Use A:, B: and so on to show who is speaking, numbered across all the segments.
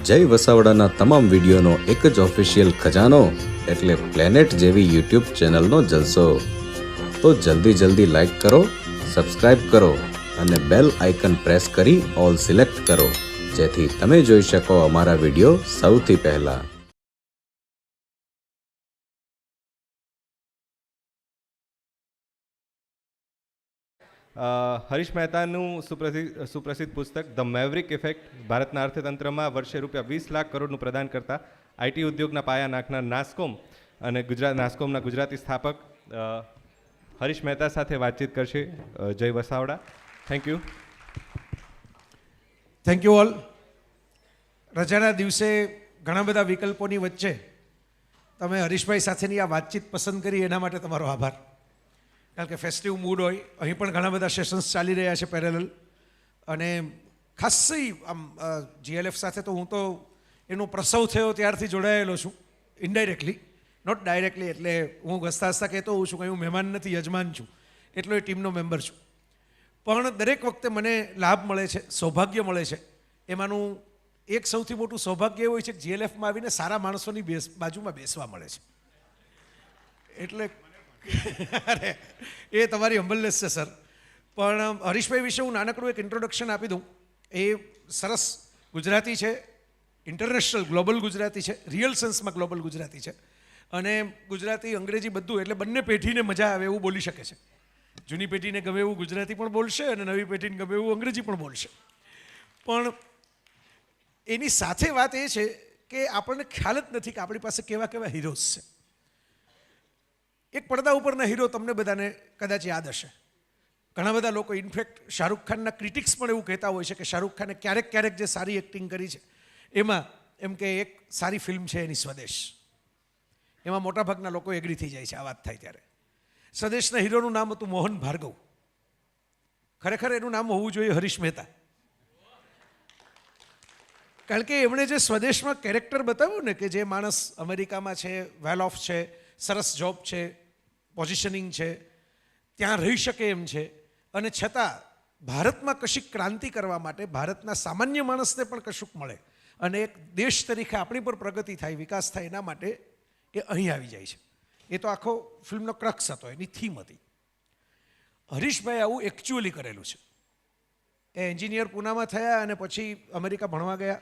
A: જય વસાવડાના તમામ વિડીયોનો એક જ ઓફિશિયલ ખજાનો એટલે પ્લેનેટ જેવી યુટ્યુબ ચેનલનો જલસો. તો જલ્દી લાઈક કરો, સબસ્ક્રાઇબ કરો અને બેલ આઇકન પ્રેસ કરી ઓલ સિલેક્ટ કરો, જેથી તમે જોઈ શકો અમારા વિડીયો સૌથી પહેલા.
B: હરીશ મહેતાનું સુપ્રસિદ્ધ પુસ્તક ધ મેવરિક ઇફેક્ટ ભારતના અર્થતંત્રમાં વર્ષે ₹20 લાખ કરોડનું પ્રદાન કરતા આઈટી ઉદ્યોગના પાયા નાખનાર નાસ્કોમ અને નાસ્કોમના ગુજરાતી સ્થાપક હરીશ મહેતા સાથે વાતચીત કરશે Jay Vasavada.
C: Thank you all. રજાના દિવસે ઘણા બધા વિકલ્પોની વચ્ચે તમે હરીશભાઈ સાથેની આ વાતચીત પસંદ કરી એના માટે તમારો આભાર. કારણ કે ફેસ્ટિવ મૂડ હોય, અહીં પણ ઘણા બધા સેશન્સ ચાલી રહ્યા છે પેરેલલ, અને ખાસી આમ જીએલએફ સાથે તો હું તો એનો પ્રસવ થયો ત્યારથી જોડાયેલો છું, ઇનડાયરેક્ટલી, નોટ ડાયરેક્ટલી. એટલે હું હસતા હસતા કહેતો હોઉં છું કે હું મહેમાન નથી, યજમાન છું, એટલો એ ટીમનો મેમ્બર છું. પણ દરેક વખતે મને લાભ મળે છે, સૌભાગ્ય મળે છે. એમાંનું એક સૌથી મોટું સૌભાગ્ય એવું હોય છે કે જીએલએફમાં આવીને સારા માણસોની બાજુમાં બેસવા મળે છે. એટલે અરે એ તમારી હમ્બલનેસ છે સર. પણ હરીશભાઈ વિશે હું નાનકડું એક ઇન્ટ્રોડક્શન આપી દઉં. એ સરસ ગુજરાતી છે, ઇન્ટરનેશનલ ગ્લોબલ ગુજરાતી છે, રિયલ સેન્સમાં ગ્લોબલ ગુજરાતી છે, અને ગુજરાતી અંગ્રેજી બધું, એટલે બંને પેઢીને મજા આવે એવું બોલી શકે છે. જૂની પેઢીને ગમે એવું ગુજરાતી પણ બોલશે અને નવી પેઢીને ગમે એવું અંગ્રેજી પણ બોલશે. પણ એની સાથે વાત એ છે કે આપણને ખ્યાલ જ નથી કે આપણી પાસે કેવા કેવા હીરોઝ છે. એક પડદા ઉપરના હીરો તમને બધાને કદાચ યાદ હશે. ઘણા બધા લોકો, ઇનફેક્ટ શાહરૂખ ખાનના ક્રિટિક્સ પણ એવું કહેતા હોય છે કે શાહરૂખ ખાને ક્યારેક જે સારી એક્ટિંગ કરી છે એમાં એમ કે એક સારી ફિલ્મ છે એની સ્વદેશ. એમાં મોટાભાગના લોકો એગ્રી થઈ જાય છે આ વાત થાય ત્યારે. સ્વદેશના હીરોનું નામ હતું મોહન ભાર્ગવ. ખરેખર એનું નામ હોવું જોઈએ હરીશ મહેતા. કારણ કે એમણે જે સ્વદેશમાં કેરેક્ટર બતાવ્યું ને, કે જે માણસ અમેરિકામાં છે, વેલ ઓફ છે, સરસ જોબ છે, પોઝિશનિંગ છે, ત્યાં રહી શકે એમ છે, અને છતાં ભારતમાં કશીક ક્રાંતિ કરવા માટે ભારતના સામાન્ય માણસને પણ કશુંક મળે અને એક દેશ તરીકે આપણી પર પ્રગતિ થાય, વિકાસ થાય, એના માટે એ અહીં આવી જાય છે. એ તો આખો ફિલ્મનો ક્રક્સ હતો, એની થીમ હતી. હરીશભાઈ આવું એકચ્યુઅલી કરેલું છે. એ એન્જિનિયર પૂનામાં થયા અને પછી અમેરિકા ભણવા ગયા,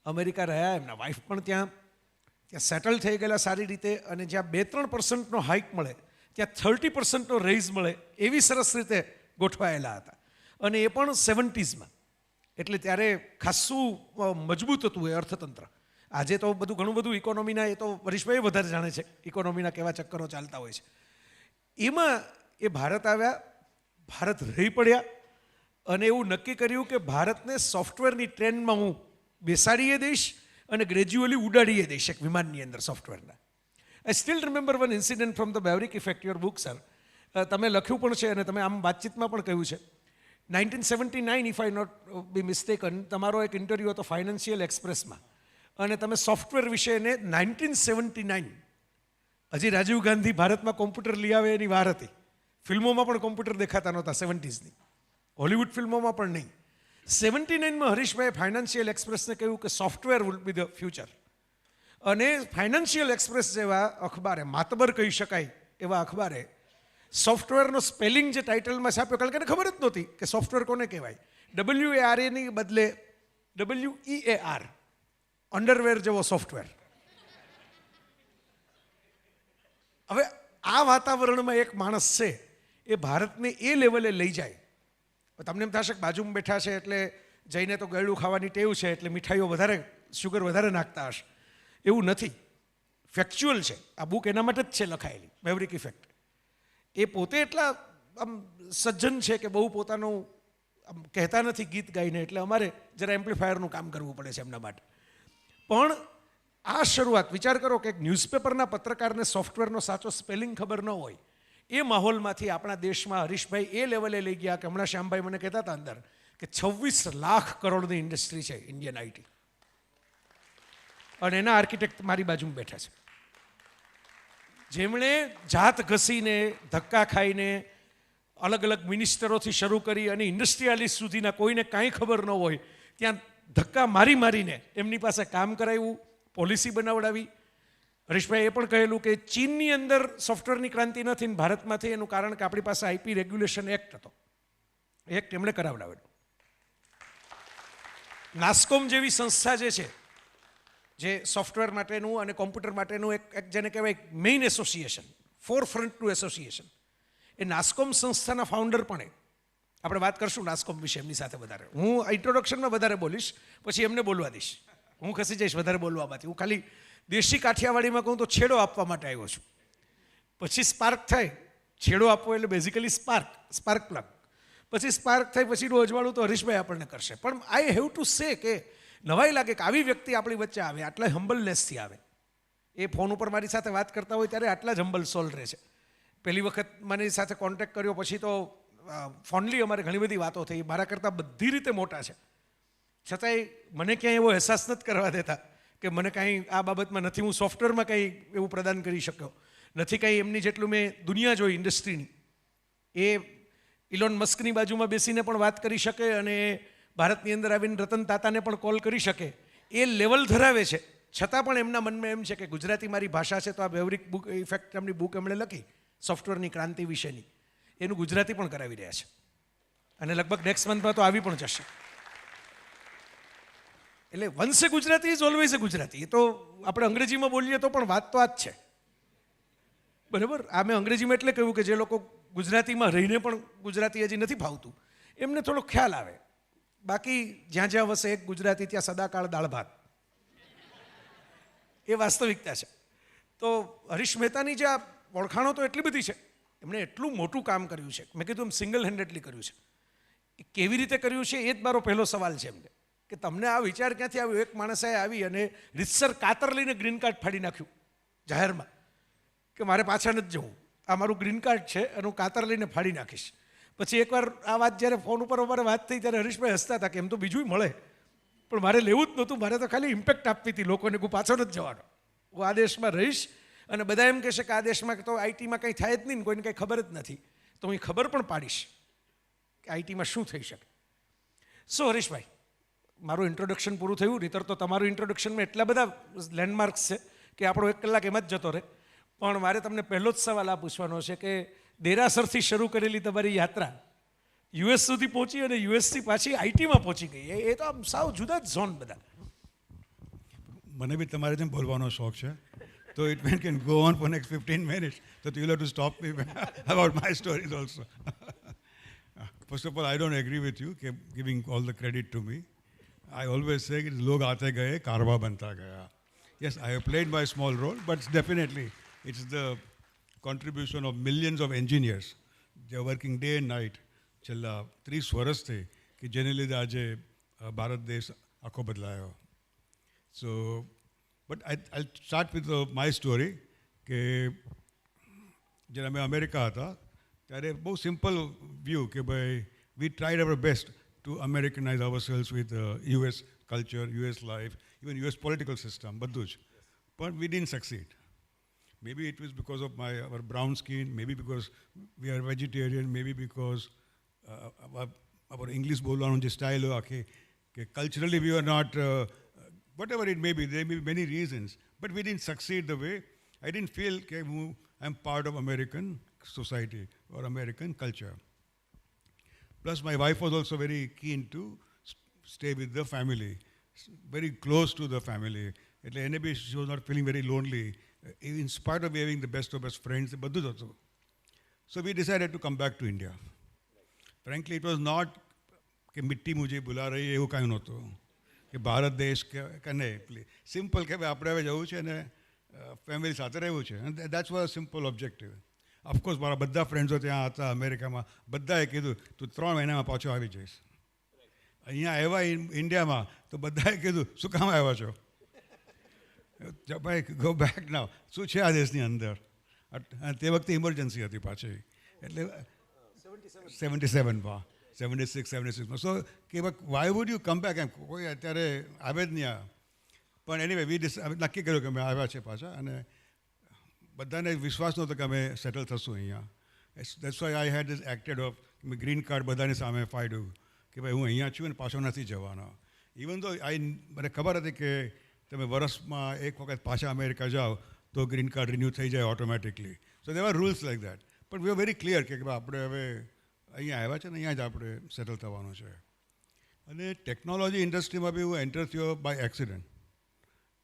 C: અમેરિકા રહ્યા, એમના વાઈફ પણ ત્યાં સેટલ થઈ ગયેલા સારી રીતે, અને જ્યાં 2-3% હાઇક મળે ત્યાં 30% રેઇઝ મળે એવી સરસ રીતે ગોઠવાયેલા હતા. અને એ પણ 70s. એટલે ત્યારે ખાસું મજબૂત હતું એ અર્થતંત્ર. આજે તો ઘણું બધું ઇકોનોમીના, એ તો હરીશભાઈ વધારે જાણે છે ઇકોનોમીના કેવા ચક્કરો ચાલતા હોય છે. એમાં એ ભારત આવ્યા, ભારત રહી પડ્યા, અને એવું નક્કી કર્યું કે ભારતને સોફ્ટવેરની ટ્રેન્ડમાં હું બેસાડીએ દઈશ અને ગ્રેજ્યુઅલી ઉડાડીએ દઈશ એક વિમાનની અંદર સોફ્ટવેરના. I still remember one incident from the મેવરિક effect, your book sir. તમે લખ્યું પણ છે અને તમે આમ વાતચીતમાં પણ કહ્યું છે. 1979, if I not be mistaken, તમારો એક ઇન્ટરવ્યૂ હતો ફાઇનાન્શિયલ એક્સપ્રેસમાં, અને તમે સોફ્ટવેર વિશેને 1979, હજી રાજીવ ગાંધી ભારતમાં કોમ્પ્યુટર લઈ આવે એની વાર હતી. ફિલ્મોમાં પણ કોમ્પ્યુટર દેખાતા નહોતા 70sની, હોલિવૂડ ફિલ્મોમાં પણ નહીં. 79માં હરીશભાઈ ફાઇનાન્શિયલ એક્સપ્રેસને કહ્યું કે software will be the future. અને ફાઇનાન્શિયલ એક્સપ્રેસ જેવા અખબારે, માતબર કહી શકાય એવા અખબારે, સોફ્ટવેરનો સ્પેલિંગ જે ટાઇટલમાં છાપ્યો, કારણ કે એને ખબર જ નહોતી કે સોફ્ટવેર કોને કહેવાય. WARAની બદલે WEAR, અંડરવેર જેવો સોફ્ટવેર. હવે આ વાતાવરણમાં એક માણસ છે એ ભારતને એ લેવલે લઈ જાય. તમને એમ થશે કે બાજુમાં બેઠા છે એટલે જઈને તો ગળ્યું ખાવાની ટેવ છે એટલે મીઠાઈઓ વધારે, શુગર વધારે નાખતા હશે. એવું નથી, ફેક્ચ્યુઅલ છે. આ બુક એના માટે જ છે લખાયેલી, મેવરિક ઇફેક્ટ. એ પોતે એટલા આમ સજ્જન છે કે બહુ પોતાનું આમ કહેતા નથી ગીત ગાઈને, એટલે અમારે જરા એમ્પ્લીફાયરનું કામ કરવું પડે છે એમના માટે. પણ આ શરૂઆત, વિચાર કરો કે એક ન્યૂઝપેપરના પત્રકારને સોફ્ટવેરનો સાચો સ્પેલિંગ ખબર ન હોય, એ માહોલમાંથી આપણા દેશમાં હરીશભાઈ એ લેવલે લઈ ગયા કે હમણાં શ્યામભાઈ મને કહેતા હતા અંદર કે 26 લાખ કરોડની ઇન્ડસ્ટ્રી છે ઇન્ડિયન આઈટી, અને એના આર્કિટેક્ટ મારી બાજુમાં બેઠા છે, જેમણે જાત ઘસીને, ધક્કા ખાઈને, અલગ અલગ મિનિસ્ટરોથી શરૂ કરી અને ઇન્ડસ્ટ્રીયાલિસ્ટ સુધીના કોઈને કાંઈ ખબર ન હોય ત્યાં ધક્કા મારી મારીને એમની પાસે કામ કરાવ્યું, પોલિસી બનાવડાવી. હરીશભાઈ એ પણ કહેલું કે ચીનની અંદર સોફ્ટવેરની ક્રાંતિ નથી ને ભારતમાં થઈ, એનું કારણ કે આપણી પાસે આઈપી રેગ્યુલેશન એક્ટ હતો. એક્ટ એમણે કરાવડાવેલું. નાસ્કોમ જેવી સંસ્થા જે છે, જે સોફ્ટવેર માટેનું અને કોમ્પ્યુટર માટેનું એક જેને કહેવાય મેઇન એસોસિએશન, ફોરફ્રન્ટનું એસોસિએશન, એ નાસ્કોમ સંસ્થાના ફાઉન્ડર પણ આપણે વાત કરશું નાસ્કોમ વિશે એમની સાથે વધારે. હું ઇન્ટ્રોડક્શનમાં વધારે બોલીશ, પછી એમને બોલવા દઈશ. હું ખસી જઈશ વધારે બોલવામાંથી. હું ખાલી દેશી કાઠિયાવાડીમાં કહું તો છેડો આપવા માટે આવ્યો છું. પછી સ્પાર્ક થાય, છેડો આપવો એટલે બેઝિકલી સ્પાર્ક પ્લગ. પછી સ્પાર્ક થાય પછીનું અજવાળું તો હરીશભાઈ આપણને કરશે. પણ આઈ હેવ ટુ સે કે નવાઈ લાગે કે આવી વ્યક્તિ આપણી વચ્ચે આવે, આટલા હમ્બલનેસથી આવે. એ ફોન ઉપર મારી સાથે વાત કરતા હોય ત્યારે આટલા જ હમ્બલ સોલ રહે છે. પહેલી વખત મારી સાથે કોન્ટેક્ટ કર્યો પછી તો ફોનલી અમારે ઘણી બધી વાતો થઈ. મારા કરતાં બધી રીતે મોટા છે, છતાંય મને ક્યાંય એવો અહેસાસ નથી કરવા દેતા કે મને કાંઈ આ બાબતમાં નથી, હું સોફ્ટવેરમાં કંઈ એવું પ્રદાન કરી શક્યો નથી. કંઈ એમની જેટલું મેં દુનિયા જોઈ ઇન્ડસ્ટ્રીની. એ ઇલોન મસ્કની બાજુમાં બેસીને પણ વાત કરી શકે અને ભારતની અંદર આવીને રતન તાતાને પણ કોલ કરી શકે, એ લેવલ ધરાવે છે. છતાં પણ એમના મનમાં એમ છે કે ગુજરાતી મારી ભાષા છે, તો આ મેવરિક બુક ઇફેક્ટ એમની બુક એમણે લખી સોફ્ટવેરની ક્રાંતિ વિશેની, એનું ગુજરાતી પણ કરાવી રહ્યા છે અને લગભગ નેક્સ્ટ મંથમાં તો આવી પણ જશે. એટલે once a Gujarati is always a Gujarati. એ તો આપણે અંગ્રેજીમાં બોલીએ તો પણ વાત તો આ જ છે, બરાબર. આ મેં અંગ્રેજીમાં એટલે કહ્યું કે જે લોકો ગુજરાતીમાં રહીને પણ ગુજરાતી હજી નથી ફાવતું એમને થોડો ખ્યાલ આવે. બાકી જ્યાં જ્યાં વસે એક ગુજરાતી ત્યાં સદાકાળ દાળ ભાત, એ વાસ્તવિકતા છે. તો હરીશ મહેતાની જે આ ઓળખાણો તો એટલી બધી છે, એમણે એટલું મોટું કામ કર્યું છે. મેં કીધું એમ સિંગલ હેન્ડેડલી કર્યું છે. એ કેવી રીતે કર્યું છે એ જ મારો પહેલો સવાલ છે એમને, કે તમને આ વિચાર ક્યાંથી આવ્યો? એક માણસે આવી અને રીતસર કાતર લઈને ગ્રીન કાર્ડ ફાડી નાખ્યું જાહેરમાં કે મારે પાછા નથી જવું, આ મારું ગ્રીન કાર્ડ છે અને હું કાતર લઈને ફાડી નાખીશ. પછી એકવાર આ વાત જ્યારે ફોન ઉપર અમારે વાત થઈ ત્યારે હરીશભાઈ હસતા હતા કે એમ તો બીજું મળે, પણ મારે લેવું જ નહોતું. મારે તો ખાલી ઇમ્પેક્ટ આપવી હતી લોકોને, હું પાછો નથી જવાનો, હું આ દેશમાં રહીશ. અને બધા એમ કહેશે કે આ દેશમાં તો આઈટીમાં કંઈ થાય જ નહીં ને, કોઈને કંઈ ખબર જ નથી. તો હું ખબર પણ પાડીશ કે આઈટીમાં શું થઈ શકે. સો હરીશભાઈ, મારું ઇન્ટ્રોડક્શન પૂરું થયું. નહીંતર તો તમારું ઇન્ટ્રોડક્શનમાં એટલા બધા લેન્ડમાર્ક્સ છે કે આપણો 1 કલાક એમાં જ જતો રહે. પણ મારે તમને પહેલો જ સવાલ આ પૂછવાનો છે કે દેરાસરથી શરૂ કરેલી તમારી યાત્રા યુએસ સુધી પહોંચી અને યુએસથી પાછી આઈટીમાં પહોંચી ગઈ, એ તો આમ સાવ જુદા જ ઝોન બધા.
D: મને બી તમારે જેમ બોલવાનો શોખ છે, તો it can go on for next 15 minutes, so you'll have to stop me about my stories also. First of all, I don't agree with you giving all the credit to me. I always say that log aate gaye, karwa banta gaya. Yes, I have played my small role, but definitely it's the contribution of millions of engineers. They are working day and night. છેલ્લા 30 વર્ષથી કે જેને લીધે આજે ભારત દેશ આખો બદલાયો. So but I start with my story કે જ્યારે અમે અમેરિકા હતા ત્યારે બહુ સિમ્પલ વ્યૂ કે ભાઈ we tried our best to Americanise our selves with US culture, US life, even US political system, બધું જ. પણ we didn't succeed. Maybe it was because of our brown skin, maybe because we are vegetarian, maybe because our English bolano je style ke culturally we were not, whatever it may be, there may be many reasons, but we didn't succeed the way. I didn't feel that I'm part of American society or American culture. Plus my wife was also very keen to stay with the family, very close to the family. She was not feeling very lonely. In spite of having the best of best friends, so we decided to come back to India. Frankly, it was not કે મિટ્ટી મુજે બોલા રહી એવું કાંઈ નહોતું કે ભારત દેશ કે નહીં. સિમ્પલ કે આપણે હવે જવું છે અને ફેમિલી સાથે રહેવું છે. અને that's was simple objective. Of course મારા બધા ફ્રેન્ડ્સો ત્યાં હતા અમેરિકામાં, બધાએ કીધું તું 3 મહિનામાં પાછો આવી જઈશ. અહીંયા આવ્યા ઇન્ડિયામાં તો બધાએ કીધું શું કામ આવ્યા છો, ભાઈ ગો બેક નાવ, શું છે આ દેશની અંદર. તે વખતે ઇમરજન્સી હતી પાછી, એટલે 77માં 76માં. સો કે why would you come back, એમ કોઈ અત્યારે આવે જ નહીં. પણ એનીવે નક્કી કર્યું કે અમે આવ્યા છે પાછા, અને બધાને વિશ્વાસ નહોતો કે અમે સેટલ થશું અહીંયા. That's why I had this acted of green card બધાની સામે ફાડ્યું કે ભાઈ હું અહીંયા છું અને પાછો નથી જવાનો. ઇવન તો મને ખબર હતી કે તમે વર્ષમાં એક વખત પાછા અમેરિકા જાઓ તો ગ્રીન કાર્ડ રિન્યૂ થઈ જાય automatically. So there are rules like that. But we are very clear કે આપણે હવે અહીંયા આવ્યા છે ને અહીંયા જ આપણે સેટલ થવાનું છે. અને ટેકનોલોજી ઇન્ડસ્ટ્રીમાં બી હું એન્ટર થયો બાય એક્સિડન્ટ.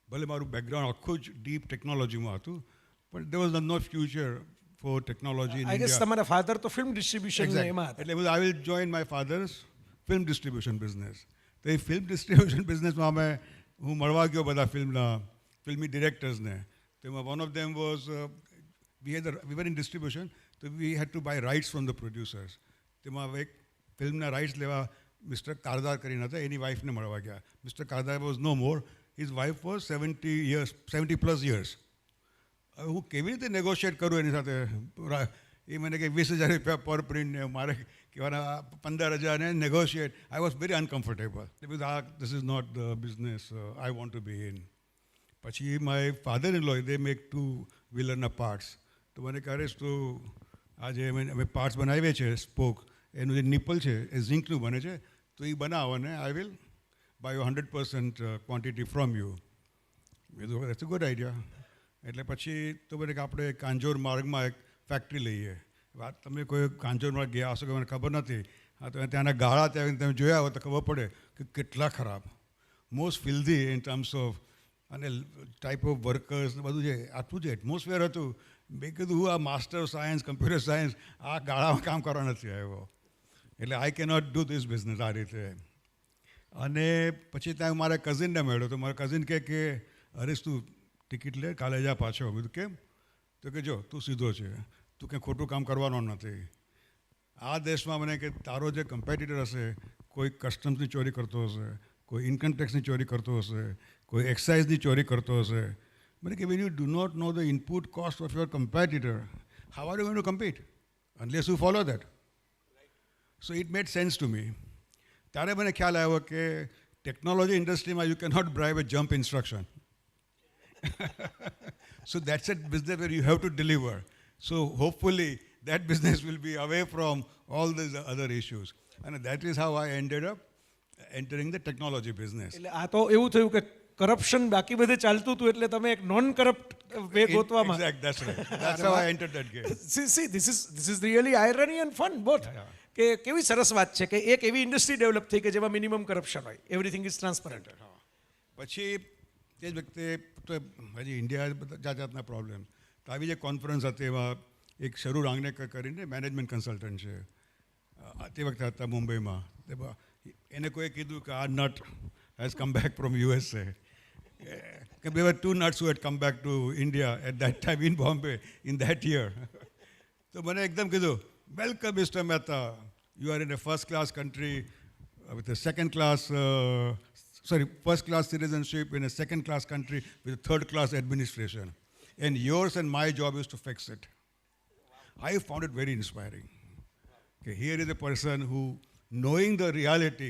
D: ભલે મારું બેકગ્રાઉન્ડ આખું જ ડીપ ટેકનોલોજીમાં હતું, પણ there was no future for technology in
C: I guess
D: India.
C: તમારા ફાધર તો ફિલ્મ ડિસ્ટ્રીબ્યુશન એમાં હતા.
D: એટલે I will join my father's film distribution business. તો એ ફિલ્મ ડિસ્ટ્રીબ્યુશન બિઝનેસમાં હું મળવા ગયો બધા ફિલ્મી ડિરેક્ટર્સને. તો એમાં one of them was we were in distribution, તો we had to buy rights from the producers. તેમાં એક ફિલ્મના રાઇટ્સ લેવા મિસ્ટર કારદાર કરીને હતા, એની વાઇફને મળવા ગયા. Mister Kardar was no more, his wife was 70+ years. હવે હું કેવી રીતે નેગોશિએટ કરું એની સાથે? એ મને કે 20,000 રૂપિયા પર પ્રિન્ટ ને મારે કહેવાના 15,000 ને negotiate. I was very uncomfortable because this is not the business I want to be in. પછી my father in law they make 2-wheelerના પાર્ટ્સ. તો મને કહે તો આજે અમે પાર્ટ્સ બનાવીએ છીએ સ્પોક, એનું જે નિપલ છે એ ઝિંકનું બને છે, તો એ બનાવો અને I will buy 100% quantity from you. That's a good idea. એટલે પછી તો મને કે આપણે કાંજોર માર્ગમાં એક ફેક્ટરી લઈએ. વાત તમે કોઈ કાંજોર માર્ગ ગયા હશો કે મને ખબર નથી. હા, તો ત્યાંના ગાળા ત્યાં તમે જોયા હોય તો ખબર પડે કે કેટલા ખરાબ, મોસ્ટ ફિલ્ધી ઇન ટર્મ્સ ઓફ, અને ટાઈપ ઓફ વર્કર્સ બધું છે. આટલું જે એટમોસ્ફિયર હતું, મેં કીધું હું આ master of science computer science આ ગાળામાં કામ કરવા નથી આવ્યો. એટલે આઈ કેનોટ ડુ ધીસ બિઝનેસ આ રીતે. અને પછી ત્યાં મારા કઝિનને મળ્યો. તો મારા કઝિન કે હરીશ તું ટિકિટ લે, કાલે જા પાછો. કીધું કેમ? તો કે જો તું સીધો છે, તું કંઈ ખોટું કામ કરવાનો નથી. આ દેશમાં મને કે તારો જે કમ્પેટિટર હશે, કોઈ કસ્ટમ્સની ચોરી કરતો હશે, કોઈ ઇન્કમ ટેક્સની ચોરી કરતો હશે, કોઈ એક્સાઇઝની ચોરી કરતો હશે. મને કે when you do not know the input cost of your competitor, how are you going to compete unless you follow that? So it made sense to me. ત્યારે મને ખ્યાલ આવ્યો કે ટેકનોલોજી ઇન્ડસ્ટ્રીમાં you can not bribe a jump instruction. So that's a business where you have to deliver. So hopefully that business will be away from all these other issues. And that is how I ended up entering the technology business.
C: એટલે આ તો એવું થયું કે corruption બાકી બધે ચાલતું હતું એટલે તમે એક નોન કરપ્ટ વે ગોતવામાં.
D: Exact, that's right. That's how I entered that game.
C: See, this is really irony and fun both. કે કેવી સરસ વાત છે કે એક એવી ઇન્ડસ્ટ્રી ડેવલપ થઈ કે જેમાં મિનિમમ કરપ્શન હોય, એવરીથિંગ ઇઝ ટ્રાન્સપરન્ટ.
D: પછી તે જ વખતે તો હજી ઇન્ડિયા બધા જાતના પ્રોબ્લેમ. તો આવી જે કોન્ફરન્સ હતી એમાં એક શરૂ રાંગનેકર કરીને મેનેજમેન્ટ કન્સલ્ટન્ટ છે, તે વખતે હતા મુંબઈમાં. એને કોઈ કીધું કે આ nut has come back from USA. કે there were 2 nuts who had come back to India at that time in Bombay in that year. તો મને એકદમ કીધું, welcome mister Mehta, you are in a first class country with a first class citizenship in a second class country with a third class administration, and yours and my job is to fix it. I found it very inspiring. Okay, here is a person who, knowing the reality,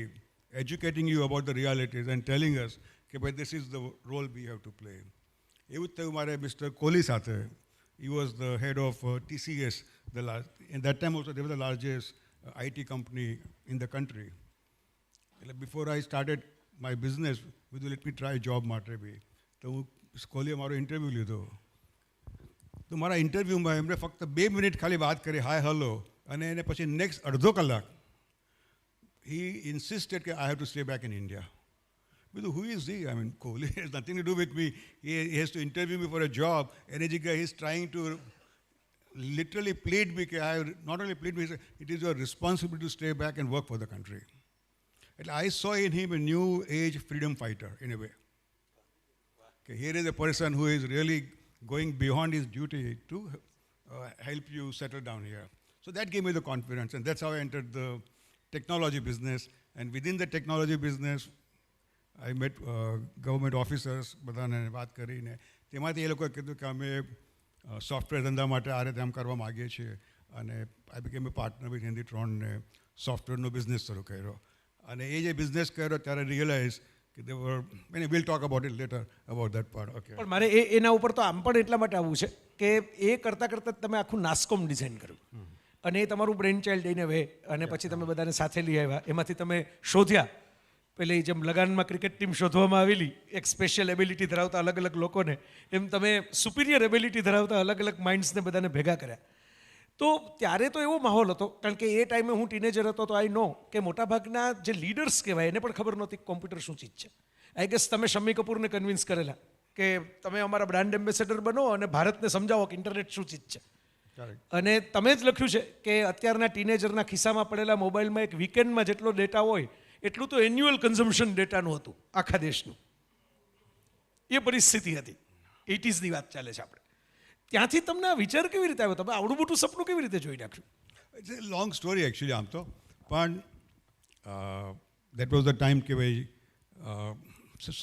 D: educating you about the realities and telling us that this is the role we have to play. એવું જ થયું મારે mister Kohli સાથે. He was the head of TCS. In that time also they were the largest IT company in the country. Before I started my business, let me try job માટે બી. તો હું કોહલીએ મારો ઇન્ટરવ્યૂ લીધો. તો મારા ઇન્ટરવ્યૂમાં એમણે ફક્ત 2 મિનિટ ખાલી વાત કરી, હાય હેલો, અને એને પછી નેક્સ્ટ અડધો કલાક he insisted that I have to stay back in India. Who is he? I mean, Kohli has nothing to do with me. He has to interview me for a job. And he is trying to literally plead me. Not only plead me, it is your responsibility to stay back and work for the country. And I saw in him a new age freedom fighter in a way. Okay, here is a person who is really going beyond his duty to help you settle down here. So that gave me the confidence, and that's how I entered the technology business. And within the technology business, I met government officers, બધાને વાત કરીને તેમાંથી એ લોકોએ કીધું કે અમે software ધંધા માટે આ રીતે આમ કરવા માગીએ છીએ. અને આઈ બીકેમ એ પાર્ટનર વિથ હેન્ડીટ્રોનને સોફ્ટવેરનો બિઝનેસ શરૂ કર્યો. અને એ જે બિઝનેસ કર્યો ત્યારે રિયલાઇઝ કે they were, we'll talk about it later about that part. Okay.
C: પણ મારે એના ઉપર તો આમ પણ એટલા માટે આવવું છે કે એ કરતાં કરતાં તમે આખું નાસ્કોમ ડિઝાઇન કર્યું અને એ તમારું બ્રેન ચાઇલ્ડ એને વે, અને પછી તમે બધાને સાથે લઈ આવ્યા, એમાંથી તમે શોધ્યા, પેલી જેમ લગાનમાં ક્રિકેટ ટીમ શોધવામાં આવેલી એક સ્પેશિયલ એબિલિટી ધરાવતા અલગ અલગ લોકોને, એમ તમે સુપિરિયર એબિલિટી ધરાવતા અલગ અલગ માઇન્ડ્સને બધાને ભેગા કર્યા. તો ત્યારે તો એવો માહોલ હતો, કારણ કે એ ટાઈમે હું ટીનેજર હતો, તો આઈ નો કે મોટાભાગના જે લીડર્સ કહેવાય એને પણ ખબર નહોતી કોમ્પ્યુટર શું ચીજ છે. આઈ ગેસ તમે શમ્મી કપૂરને કન્વિન્સ કરેલા કે તમે અમારા બ્રાન્ડ એમ્બેસેડર બનો અને ભારતને સમજાવો કે ઇન્ટરનેટ શું ચીજ છે. અને તમે જ લખ્યું છે કે અત્યારના ટીનેજરના ખિસ્સામાં પડેલા મોબાઈલમાં એક વીકેન્ડમાં જેટલો ડેટા હોય એટલું તો એન્યુઅલ કન્ઝમ્પશન ડેટાનું હતું આખા દેશનું. એ પરિસ્થિતિ હતી. 80sની વાત ચાલે છે આપણે. ત્યાંથી તમને આ વિચાર કેવી રીતે આવ્યો? તમે આવડું મોટું સપનું કેવી રીતે જોઈ નાખ્યું?
D: It's a long story actually આમ તો, પણ દેટ વોઝ ધ ટાઈમ કે ભાઈ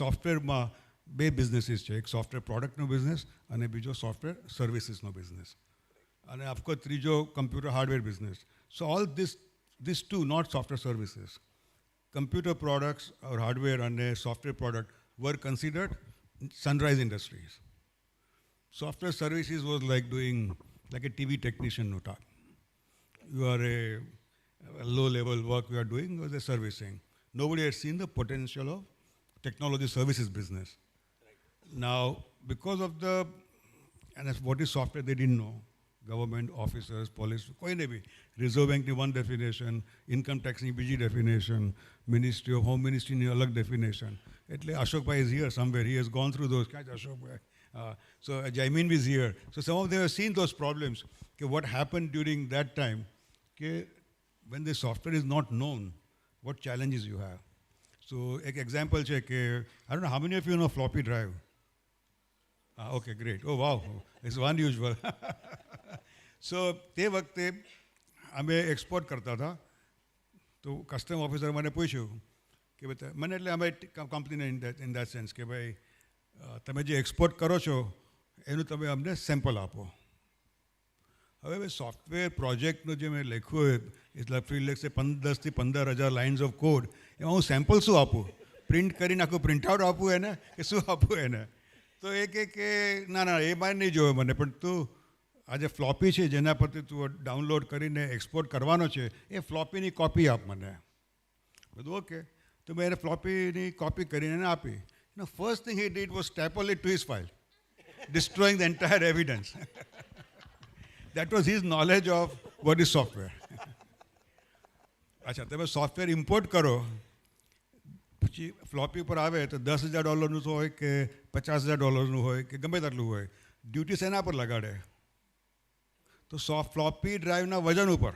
D: સોફ્ટવેરમાં બે બિઝનેસીસ છે, એક સોફ્ટવેર પ્રોડક્ટનો બિઝનેસ અને બીજો સોફ્ટવેર સર્વિસીસનો બિઝનેસ, અને ઓફકોર્સ ત્રીજો computer hardware business. So all this two, not software services, computer products or hardware and software product were considered sunrise industries. Software services was like doing like a TV technician nota. You are a low level work you are doing was a servicing. Nobody had seen the potential of technology services business. Now, because of and what is software they didn't know. Government officers, police, કોઈ ને બી, reserve બેંકની one definition, income ટેક્સની બીજી definition, ministry of home મિનિસ્ટ્રીની અલગ definition. એટલે Ashokbhai is here somewhere, he has gone through those. ક્યાં છે Ashokbhai? So Jaymin is here. So some of them have seen those problems કે what happen during that time, કે when the software is not known, what challenges you have. So એક example છે કે I don't know how many of you know floppy drive? Okay, great. Oh, wow. It's unusual. So, તે વખતે અમે export કરતા હતા, તો કસ્ટમ ઓફિસર મને પૂછ્યું કે ભાઈ મને, એટલે અમે કંપનીને ઇન દેટ સેન્સ કે ભાઈ તમે જે એક્સપોર્ટ કરો છો એનું તમે અમને સેમ્પલ આપો. હવે સોફ્ટવેર પ્રોજેક્ટનું જે મેં લખ્યું હોય, એટલે ફ્રીલેક્સ 10,000 થી 15,000 લાઇન્સ ઓફ કોડ, એમાં હું સેમ્પલ શું આપું? પ્રિન્ટ કરીને આખું પ્રિન્ટઆઉટ આપું એને, કે શું આપું એને? તો એ કે ના ના, એ મારે નહીં જોવે મને, પણ તું આ જે ફ્લોપી છે જેના પરથી તું ડાઉનલોડ કરીને એક્સપોર્ટ કરવાનો છે, એ ફ્લોપીની કોપી આપ મને. બધું ઓકે. તો મેં એને ફ્લોપીની કોપી કરીને એને આપી. First thing he did was staple it to his file, destroying the entire evidence. That was his knowledge of what is software. અચ્છા, તમે સોફ્ટવેર ઇમ્પોર્ટ કરો, પછી ફ્લોપી પર આવે તો $10,000 હોય કે $50,000 હોય કે ગમે તેટલું હોય, ડ્યુટી શેના પર લગાડે? તો ફ્લોપી ડ્રાઈવના વજન ઉપર.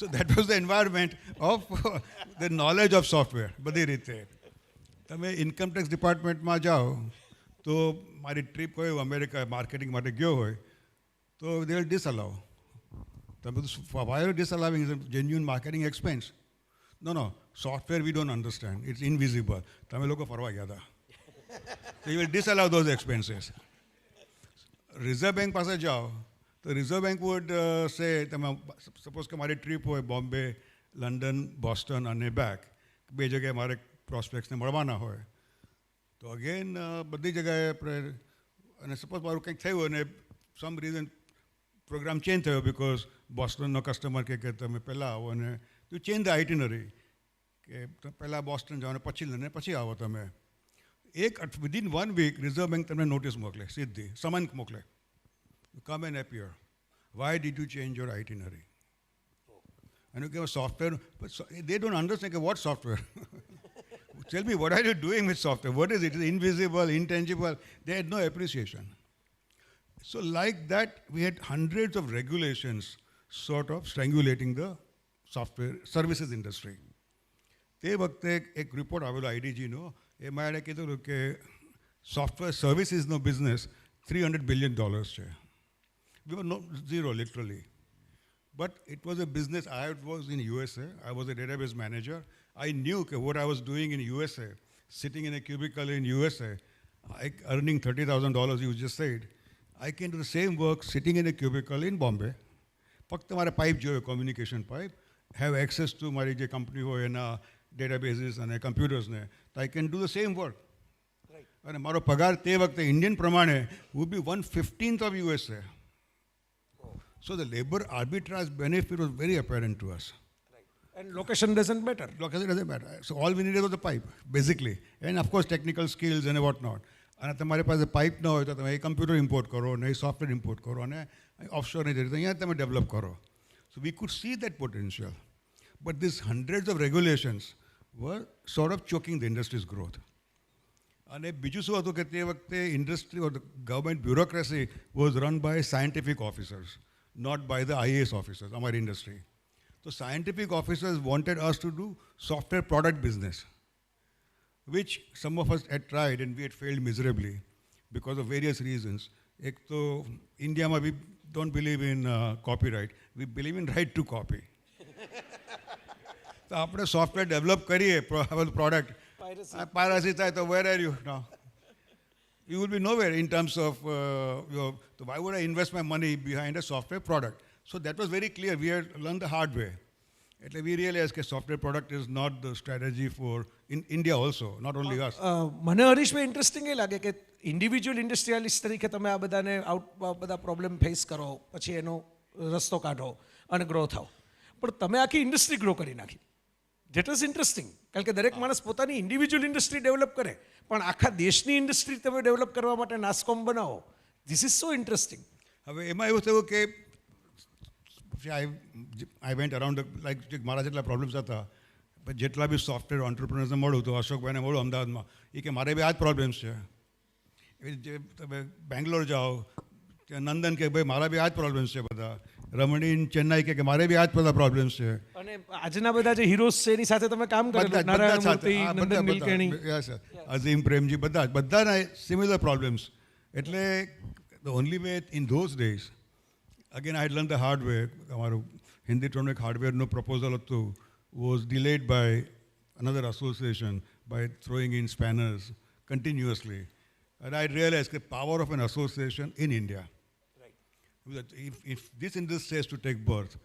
D: So that was the environment of the knowledge of software. બધી રીતે તમે ઇન્કમ ટેક્સ ડિપાર્ટમેન્ટમાં જાઓ, તો મારી ટ્રીપ કોઈ અમેરિકા માર્કેટિંગ માટે ગયો હોય તો દે વિલ ડિસઅલાઉ. તમે બધું why are disallowing? Is genuine marketing expense? No, software we don't understand, it's invisible. તમે લોકો ફરવા ગયા હતા, you will disallow those expenses. Reserve bank પાસે જાઓ તો રિઝર્વ બેંક વુડ સે, તમે સપોઝ કે મારી ટ્રીપ હોય બોમ્બે, લંડન, બોસ્ટન અને બેક, બે જગ્યાએ મારે પ્રોસ્પેક્ટ્સને મળવાના હોય, તો અગેન બધી જગ્યાએ આપણે, અને સપોઝ મારું કંઈક થયું અને સમ રીઝન પ્રોગ્રામ ચેન્જ થયો, બિકોઝ બોસ્ટનનો કસ્ટમર કે તમે પહેલાં આવો, અને યુ ચેન્જ ધ આઇટિનરી, કે પહેલાં બોસ્ટન જાઓ અને પછી લઈને પછી આવો. તમે વિધિન 1 week રિઝર્વ બેંક તમને નોટિસ મોકલે, સીધી સમન મોકલે, come and appear. Why did you change your itinerary? And you give a software, but they don't understand what software. Tell me, what are you doing with software? What is it? Is it invisible, intangible? They had no appreciation. So like that, we had hundreds of regulations sort of strangulating the software services industry. તે વખતે એક report આવેલો IDGનો, એમાં એણે કીધું કે software સર્વિસીસનો business $300 billion છે. We were zero, literally. But it was a business. I was in USA. I was a database manager. I knew what I was doing in USA, sitting in a cubicle in USA, earning $30,000, you just said. I can do the same work sitting in a cubicle in Bombay. ફક્ત મારે pipe જોઈએ, communication pipe, have access to મારી જે company હોય એના ડેટાબેઝીસ અને કમ્પ્યુટર્સને, તો I can do the same work. અને મારો પગાર તે વખતે ઇન્ડિયન પ્રમાણે would be 1/15 of USA. So the labor arbitrage benefit was very apparent to us.
C: And location doesn't matter.
D: Location doesn't matter. So all we needed was the pipe, basically. And of course, technical skills and whatnot. અને તમારી પાસે pipe ન હોય તો તમે એ computer import કરો ને એ software import કરો અને ઓફશોરની રીતે અહીંયા તમે ડેવલપ કરો. So we could see that potential. But this hundreds of regulations were sort of choking the industry's growth. અને બીજું શું હતું કે તે વખતે industry or government bureaucracy was run by scientific officers, not by the IAS officers, અમારી ઇન્ડસ્ટ્રી. So scientific officers wanted us to do software product business, which some of us had tried and we had failed miserably because of various reasons. Ek to India we don't believe in copyright, we believe in right to copy. So after software develop kariye product, piracy થાય તો where are you now? You will be nowhere in terms of so why would I invest my money behind a software product? So that was very clear. We had learned the hard way. એટલે we realized that software product is not the strategy for in India also, not only us.
C: મને Harishbhai interesting એ લાગે કે individual industrialist તરીકે તમે આ બધાને બધા problem face કરો, પછી એનો રસ્તો કાઢો અને ગ્રો થાઓ, પણ તમે આખી ઇન્ડસ્ટ્રી ગ્રો કરી નાખી. ધેટ ઇઝ ઇન્ટરેસ્ટિંગ, કારણ કે દરેક માણસ પોતાની ઇન્ડિવિજ્યુઅલ ઇન્ડસ્ટ્રી ડેવલપ કરે, પણ આખા દેશની ઇન્ડસ્ટ્રી તમે ડેવલપ કરવા માટે નાસ્કોમ બનાવો. This is so interesting.
D: હવે એમાં એવું થયું કે I went around like મારા જેટલા પ્રોબ્લેમ્સ હતા, જેટલા બી સોફ્ટવેર ઓન્ટરપ્રિનર્સને મળું તો અશોકભાઈને મળું અમદાવાદમાં, એ કે મારે બી આ જ પ્રોબ્લેમ્સ છે. જે તમે બેંગ્લોર જાઓ ત્યાં નંદન કે ભાઈ મારા બી આ જ પ્રોબ્લેમ્સ છે, બધા રમણીન ચેન્નાઈ કે મારે બી આ જ બધા પ્રોબ્લેમ્સ છે.
C: અને આજના બધા જે હીરોઝ છે એની સાથે તમે કામ કરેલું, નારાયણ મૂર્તિ, નંદન નીલકેણી,
D: અઝીમ પ્રેમજી, બધાના સિમિલર પ્રોબ્લેમ્સ. એટલે the only way in those days, again I had learned the hard way. અમારું હિન્દીટ્રોનિક હાર્ડવેરનું પ્રપોઝલ હતું, was delayed by another association by throwing in spanners continuously. And I realized the power of an association in India. Right. That if this industry has to take birth,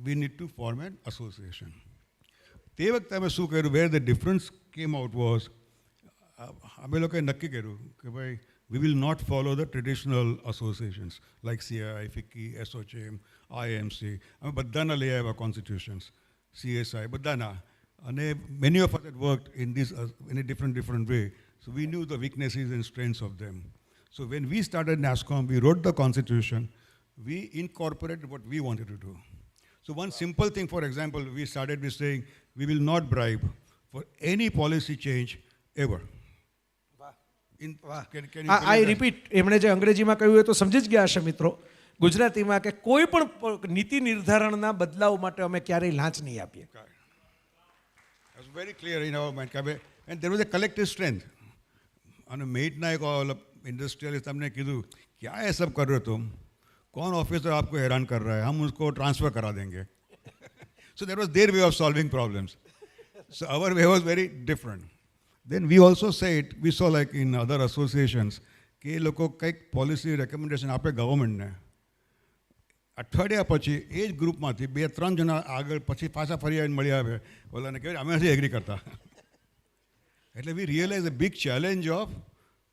D: we need to form an association. તે વખતે અમે શું કર્યું, where the difference came out was, અમે લોકોએ નક્કી કર્યું કે ભાઈ we will not follow the traditional associations like CII, FICCI, SOCHAM, IMC. અમે બધાના લઈ આવ્યા constitutions, CSI, બધાના. અને many of us had worked in this in a different way. So we knew the weaknesses and strengths of them. So when we started NASSCOM, we wrote the constitution, we incorporated what we wanted to do. So one simple thing, for example, we started with saying, we will not bribe for any policy change ever.
C: I repeat, એમણે જે અંગ્રેજીમાં કહ્યું એ તો સમજી જ ગયા હશે મિત્રો. ગુજરાતીમાં કે કોઈ પણ નીતિ નિર્ધારણના બદલાવ માટે અમે ક્યારેય લાંચ નહીં આપીએ.
D: It was very clear in our mind. And there was a collective strength. અને મેટના એક इंडस्ट्रियलिस्ट हमने कीधु क्या ये सब कर रहे हो तुम, कौन ऑफिसर आपको हैरान कर रहा है, हम उसको ट्रांसफर करा देंगे. So that was their way of solving problems. So our way was very different. Then we also said, we saw like in other associations કે એ લોકો કંઈક પોલિસી રેકમેન્ડેશન આપે ગવર્મેન્ટને, અઠવાડિયા પછી એ જ ગ્રુપમાંથી 2-3 જણા આગળ પછી પાછા ફરી આવીને મળી આવે, બોલાને કહેવાય અમે નથી એગ્રી કરતા. એટલે we realize a big challenge of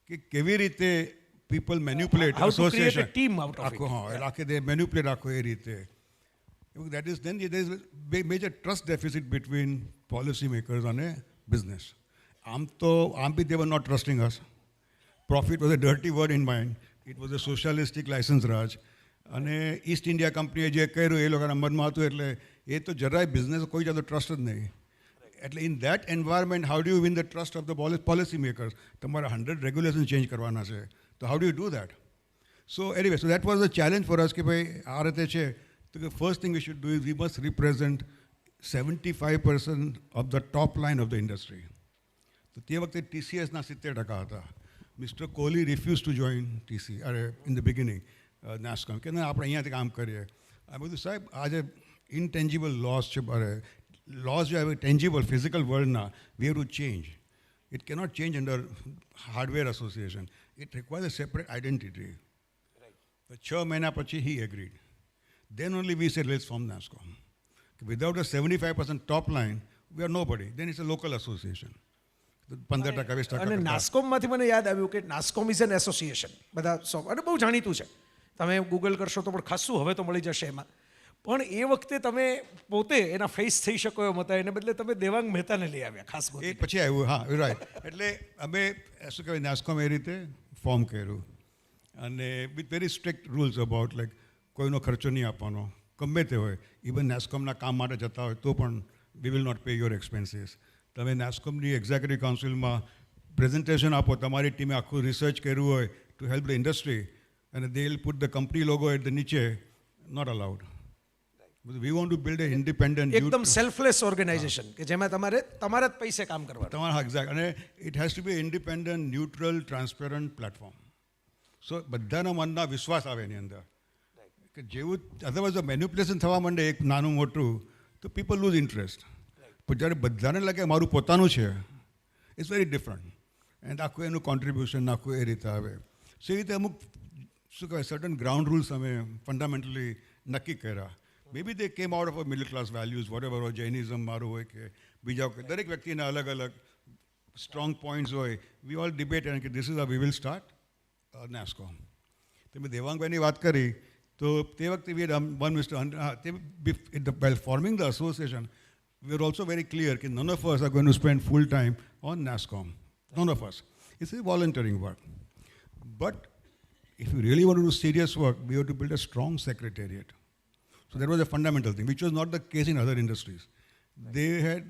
D: કે કેવી રીતે પીપલ મેન્યુપ્યુલેટ એસોસિએશન આખો, હા આખે દે મેન્યુપ્યુલેટ આખો એ રીતે. That is then there is major trust deficit between policy makers અને બિઝનેસ. આમ બી they were not trusting us. Profit was a dirty word in mind. It was a socialistic license raj. અને East India કંપનીએ જે કર્યું એ લોકોના મનમાં હતું, એટલે એ તો જરાય બિઝનેસ કોઈ જાતો ટ્રસ્ટ જ નહીં. એટલે in that environment how do you win the trust of the policy makers? તમારે 100 રેગ્યુલેશન ચેન્જ કરવાના છે, તો how do you do that? So anyway, so that was a challenge for us કે ભાઈ આ રીતે છે તો કે first thing we should do is we must represent 75% of the top line of the industry. તો તે વખતે TCSના 70% હતા. Mister Kohli refuse to join in the beginning NASSCOM, કે ના આપણે અહીંયાથી કામ કરીએ. આ બધું સાહેબ આજે ઇનટેન્જિબલ લોસ છે, લોસ જો આવે ટેન્જિબલ ફિઝિકલ વર્લ્ડના, we have to change. It cannot change under hardware association. It requires a separate identity. 6 મહિના પછી he agreed. Then only we said let's form NASSCOM. Without a 75% top line, we are nobody. Then it's a local association. 15% 20%.
C: અને નાસ્કોમમાંથી મને યાદ આવ્યું કે NASSCOM is an association. બધા અને બહુ જાણીતું છે, તમે ગૂગલ કરશો તો પણ ખાસું હવે તો મળી જશે એમાં. પણ એ વખતે તમે પોતે એના ફેસ થઈ શકો એમ હતા, એને બદલે તમે દેવાંગ મહેતાને લઈ આવ્યા ખાસ
D: એ
C: ગોતી.
D: પછી આવ્યું, હા રાઈટ. એટલે અમે શું કહેવાય નાસ્કોમ એ રીતે ફોર્મ કર્યું અને with very strict rules about like કોઈનો ખર્ચો નહીં આપવાનો, ગમે તે હોય. ઇવન નાસ્કોમના કામ માટે જતા હોય તો પણ we will not pay your expenses. તમે નાસ્કોમની એક્ઝિક્યુટિવ કાઉન્સિલમાં પ્રેઝન્ટેશન આપો, તમારી ટીમે આખું રિસર્ચ કર્યું હોય ટુ હેલ્પ ધ ઇન્ડસ્ટ્રી અને they will put the company logo at the નીચે, not allowed. We want to build a independent
C: એકદમ સેલ્ફલેસ ઓર્ગેનાઇઝેશન કે જેમાં તમારા જ પૈસે કામ કરવાનું.
D: તમારા હા એક્ઝેક્ટ. અને it has to be independent, neutral, transparent platform. So બધાના મનના વિશ્વાસ આવે એની અંદર કે જેવું અધરવાઇઝ મેન્યુપ્યુલેશન થવા માંડે એક નાનું મોટું તો પીપલ લૂઝ ઇન્ટરેસ્ટ. પણ જ્યારે બધાને લાગે મારું પોતાનું છે, ઇટ્સ વેરી ડિફરન્ટ. એન્ડ આખું એનું કોન્ટ્રીબ્યુશન આખું એ રીતે આવે. સો એ રીતે અમુક શું કહેવાય સર્ટન ગ્રાઉન્ડ રૂલ્સ અમે ફંડામેન્ટલી નક્કી કર્યા. May be they came out of a middle class values whatever હોય, જૈનિઝમ મારું હોય કે બીજા કોઈ, દરેક વ્યક્તિના અલગ અલગ સ્ટ્રોંગ પોઈન્ટ્સ હોય. વી ઓલ ડિબેટ એન્ડ કે this is we will start NASSCOM. તમે દેવાંગભાઈની વાત કરી તો તે વખતે we one mister while forming the association we were also very clear that none of us are going to spend full time on NASCOM. None of us. It's a volunteering work. But if you really want to do serious work, we have to build a strong secretariat. So that was a fundamental thing, which was not the case in other industries. They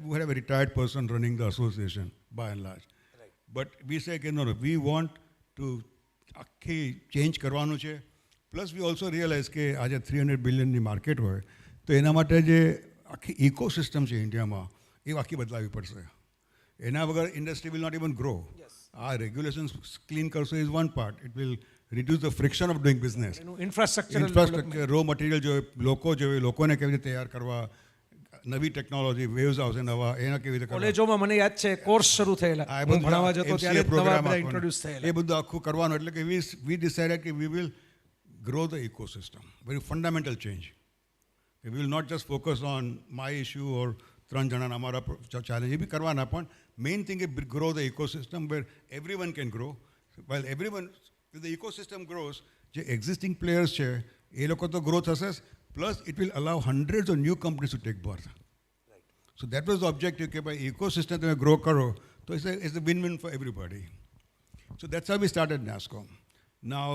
D: would have a retired person running the association by and large. But we say, okay, no, we want to change કરવાનું છે. Plus we also realise કે આજે 300 બિલિયનની market હોય તો એના માટે જે આખી ઇકોસિસ્ટમ છે ઇન્ડિયામાં એ આખી બદલાવી પડશે. એના વગર industry will not even grow. આ રેગ્યુલેશન્સ ક્લીન કરશો is one part. It will reduce the friction of doing business. Infrastructure, raw material જોઈએ, લોકો જોઈએ, લોકોને કેવી રીતે તૈયાર કરવા, નવી ટેકનોલોજી, વેવ્સ આવશે નવા, એના કેવી રીતે
C: કોલેજોમાં મને યાદ છે કોર્સ શરૂ થયેલા, હું ભણાવવા જતો ત્યારે નવા બધા ઇન્ટ્રોડ્યુસ થયેલા.
D: એ બધું આખું કરવાનું. એટલે કે વી ડિસાઇડેડ કે we will grow the ecosystem. Very fundamental change. We will not just focus on my issue or ત્રણ જણાના અમારા ચેલેન્જ એ બી કરવાના, પણ main thing A grow the ecosystem where everyone can grow. While everyone, if the ecosystem grows, જે existing players છે એ લોકો તો grow થશે, plus it will allow hundreds of new companies to take birth. So that was the objective કે ભાઈ ecosystem તમે grow કરો તો it's a win-win for everybody. So that's how we started NASCOM. Now,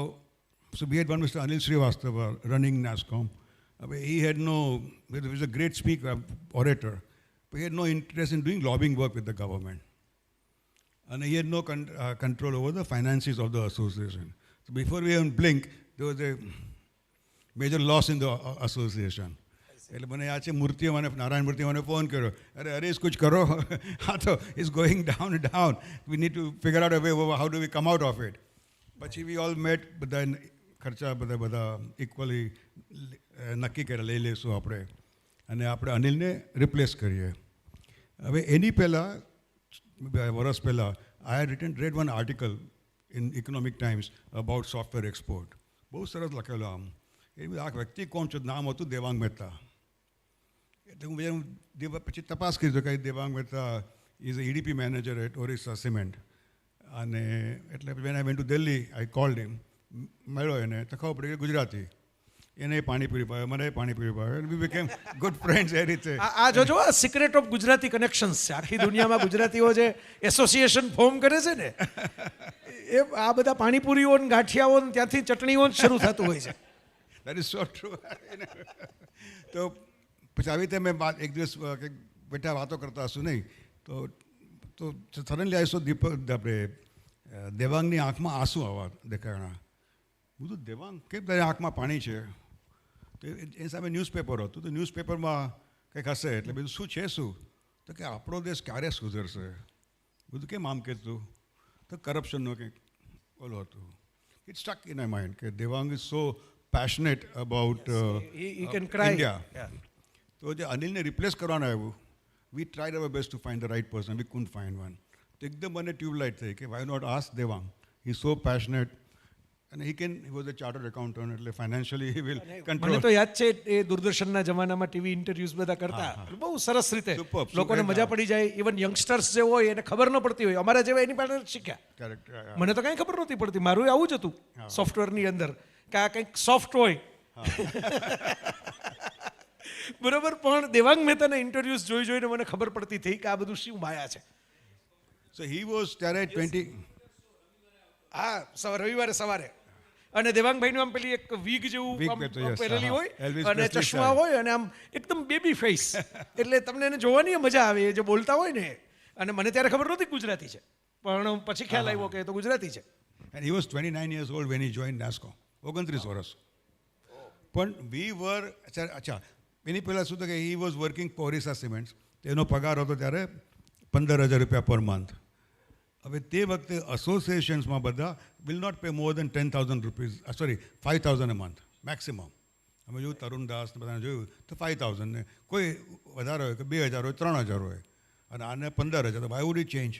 D: so we had one Mr. Anil Srivastava running NASCOM. He had he was a great speaker, orator, but he had no interest in doing lobbying work with the government. And he had no control over the finances of the association. So before we even blink, there was a major loss in the association. એટલે મને યાદ છે મૂર્તિઓ મને નારાયણ મૂર્તિ મને phone કર્યો, અરે હરીશ કુછ કરો, હા તો it's going down we need to figure out a way how do we come out of it. પછી વી ઓલ મેટ, બધા ખર્ચા બધા ઇક્વલી નક્કી કરે લઈ લઈશું આપણે અને આપણે અનિલને રિપ્લેસ કરીએ. હવે એની પહેલાં વર્ષ પહેલાં I had read one article in Economic Times about software export. બહુ સરસ લખેલો આમ. એ આ વ્યક્તિ કોણ છે, નામ હતું દેવાંગ મહેતા. એટલે હું પછી તપાસ કરી કે Devang Mehta is EDP manager at Orissa cement. અને એટલે when I went to Delhi I called him, મળ્યો એને તો ખબર પડી કે ગુજરાતી, એને પાણીપુરી ભાવે, મને પાણીપુરી ભાવે, વી બીકેમ ગુડ ફ્રેન્ડ્સ એ રીતે.
C: આ જોજો આ સિક્રેટ ઓફ ગુજરાતી કનેક્શન્સ છે. આખી દુનિયામાં ગુજરાતીઓ જે એસોસિએશન ફોર્મ કરે છે ને એ આ બધા પાણીપુરીઓ ને ગાંઠિયાઓ ને ત્યાંથી ચટણીઓ જ શરૂ થતું હોય છે.
D: That is so true. તો પછી આવી રીતે મેં એક દિવસ બેઠા વાતો કરતા હશું નહીં તો સડનલી આઈ સો આપણે દેવાંગની આંખમાં આંસુ આવવા દેખાણા. બધું દેવાંગ કેમ તારી આંખમાં પાણી છે? તો એ સામે ન્યૂઝપેપર હતું, તો ન્યૂઝપેપરમાં કંઈક હશે એટલે બધું શું છે શું? તો કે આપણો દેશ ક્યારે સુધરશે? બધું કેમ આમ કહેતું? તો કરપ્શનનો કંઈક ઓલો હતું. It stuck in my mind કે Devang is so passionate about India. તો જે અનિલને રિપ્લેસ કરવાનું આવ્યું, we tried our best to find the right person, we couldn't find one. તો એકદમ મને ટ્યુબલાઇટ થઈ કે why not ask Devang, he so passionate અને he was a chartered accountant, એટલે ફાઇનાન્શિયલી હી વિલ કંટ્રોલ.
C: મને તો યાદ છે એ દૂરદર્શનના જમાનામાં ટીવી ઇન્ટરવ્યુઝ બધા કરતા, બહુ સરસ રીતે લોકોને મજા પડી જાય. ઇવન યંગસ્ટર્સ જે હોય એને ખબર ન પડતી હોય, અમારા જેવા એની પાસે શીખ્યા. મને તો કાંઈ ખબર નહોતી પડતી, મારું આવું જ હતું સોફ્ટવેરની અંદર કે આ કંઈક સોફ્ટ હોય. બરોબર. પણ દેવાંગ મહેતાના ઇન્ટરવ્યુઝ જોઈને મને ખબર પડતી થઈ કે આ બધું શું માયા છે.
D: So he was ત્યારે 20.
C: હા, રવિવારે સવારે. અને દેવાંગભાઈનું આમ પેલી એક વીગ જેવું
D: Wig
C: આમ
D: પહેરતો, yes.
C: પહેરેલી
D: હા,
C: હોય
D: Elvis
C: અને
D: Presley
C: ચશ્મા
D: style.
C: હોય અને આમ એકદમ બેબી ફેસ. એટલે તમને એને જોવાની મજા આવે, એ જે બોલતા હોય ને. અને મને ત્યારે ખબર નહોતી ગુજરાતી છે, પણ પછી ખ્યાલ આવ્યો કે એ તો ગુજરાતી છે.
D: And he was 29 years old when he joined NASCOM. 29 વર્ષ. પણ we were, અચ્છા એની પહેલાં શું હતું કે he was working for Orissa Cements. એનો પગાર હતો ત્યારે 15,000 રૂપિયા પર મંથ. હવે તે વખતે એસોસિએશન્સમાં બધા will not pay more than 10,000 rupees, sorry 5,000 a month maximum. અમે જોયું તરુણ દાસ ને બધાને જોયું તો 5,000 ને કોઈ વધારે હોય કે 2,000 હોય 3,000 હોય અને આને 15,000. તો વાય વુડ ઇટ ચેન્જ?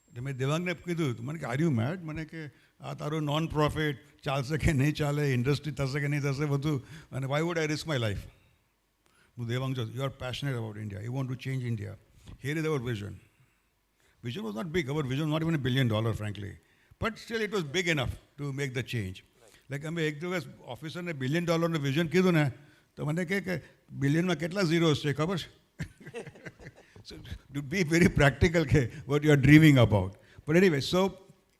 D: એટલે મેં દેવાંગને કીધું, મને કે આર યુ મેડ? મને કે આ તારું નોન પ્રોફિટ ચાલશે કે નહીં ચાલે, ઇન્ડસ્ટ્રી થશે કે નહીં થશે બધું, અને why would I risk my life? હું દેવાંગ જો, you are passionate about India, you want to change India, here is our vision. Vision was not big. Our vision was not even $1 billion, frankly. But still, it was big enough to make the change. Like, અમે એક દિવસ ઓફિસરને $1 billion vision કીધું ને, તો મને કહે કે બિલિયનમાં કેટલા ઝીરોઝ છે ખબર છે? So, to be very practical, કે what you are dreaming about. But anyway, so,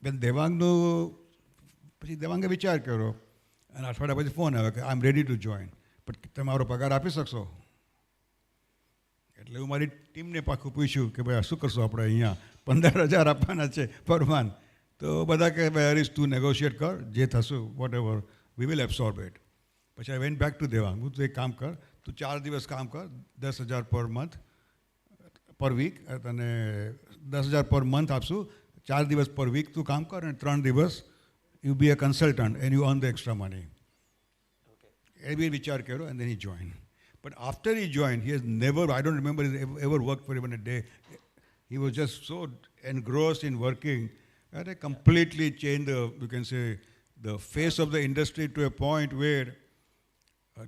D: when દેવાંગનું, પછી દેવાંગે વિચાર કર્યો, અને અઠવાડિયા પછી ફોન આવ્યો કે આઈ એમ રેડી ટુ જોઈન, પણ તમારો પગાર આપી શકશો? એટલે હું મારી ટીમને પાછું પૂછ્યું કે ભાઈ શું કરશો આપણે, અહીંયા 15,000 આપવાના છે પર મંથ. તો બધા કે ભાઈ હરીશ તું નેગોશિએટ કર, જે થશું whatever we will absorb it. પછી I went back to Devang, હું તું એક કામ કર, તું 4 દિવસ કામ કર, 10,000 પર મંથ પર વીક, અને 10,000 પર મંથ આપશું, 4 દિવસ પર વીક તું કામ કર, અને 3 દિવસ you be a consultant and you earn the extra money. એ બી વિચાર કર્યો, and then he join. But after he joined, he has never, I don't remember he ever worked for even a day. He was just so engrossed in working that it completely changed the, you can say, the face of the industry to a point where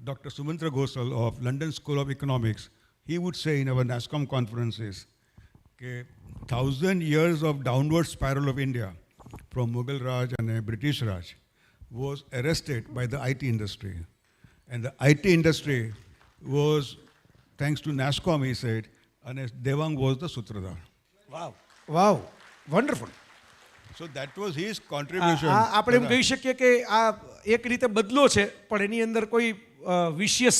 D: Dr. Sumantra Ghosal of London School of Economics, he would say in our NASCOM conferences, that 1,000 years of downward spiral of India from Mughal Raj and British Raj was arrested by the IT industry. And the IT industry was, thanks to NASCOM, he said, and Devang was the Sutradhar.
C: Wow, wonderful.
D: So that was his contribution.
C: આપણે એમ કહી શકીએ કે આ એક રીતે બદલો છે, પણ એની અંદર કોઈ વિશિયસ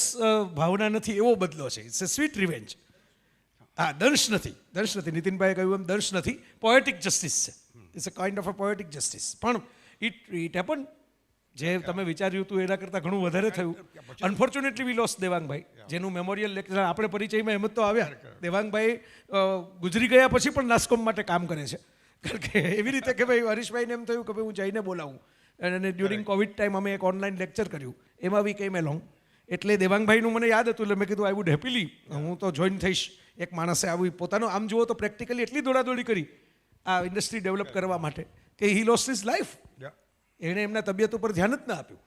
C: ભાવના નથી, એવો બદલો છે. It's a sweet revenge. હા, દંશ નથી. નીતિનભાઈએ કહ્યું એમ દંશ નથી, પોએટિક જસ્ટિસ છે. It's a kind of a poetic justice. પણ ઇટ હેપન. જે તમે વિચાર્યું હતું એના કરતાં ઘણું વધારે થયું. અનફોર્ચ્યુનેટલી વી લોસ્ટ દેવાંગભાઈ, જેનું મેમોરિયલ લેક્ચર આપણે પરિચયમાં એમ જ તો આવ્યા. દેવાંગભાઈ ગુજરી ગયા પછી પણ નાસ્કોમ માટે કામ કરે છે. કારણ કે એવી રીતે કે ભાઈ હરીશભાઈને એમ થયું કે ભાઈ હું જઈને બોલાવું, અને ડ્યુરિંગ કોવિડ ટાઈમ અમે એક ઓનલાઈન લેક્ચર કર્યું, એમાં વી કેમ એલોંગ. એટલે દેવાંગભાઈનું મને યાદ હતું, એટલે મેં કીધું આઈ વુડ હેપીલી, હું તો જોઈન થઈશ. એક માણસે આવી પોતાનો, આમ જુઓ તો પ્રેક્ટિકલી એટલી દોડાદોડી કરી આ ઇન્ડસ્ટ્રી ડેવલપ કરવા માટે કે હી લોસ્ટ હિઝ લાઈફ. એણે એમના તબિયત ઉપર ધ્યાન જ ના આપ્યું.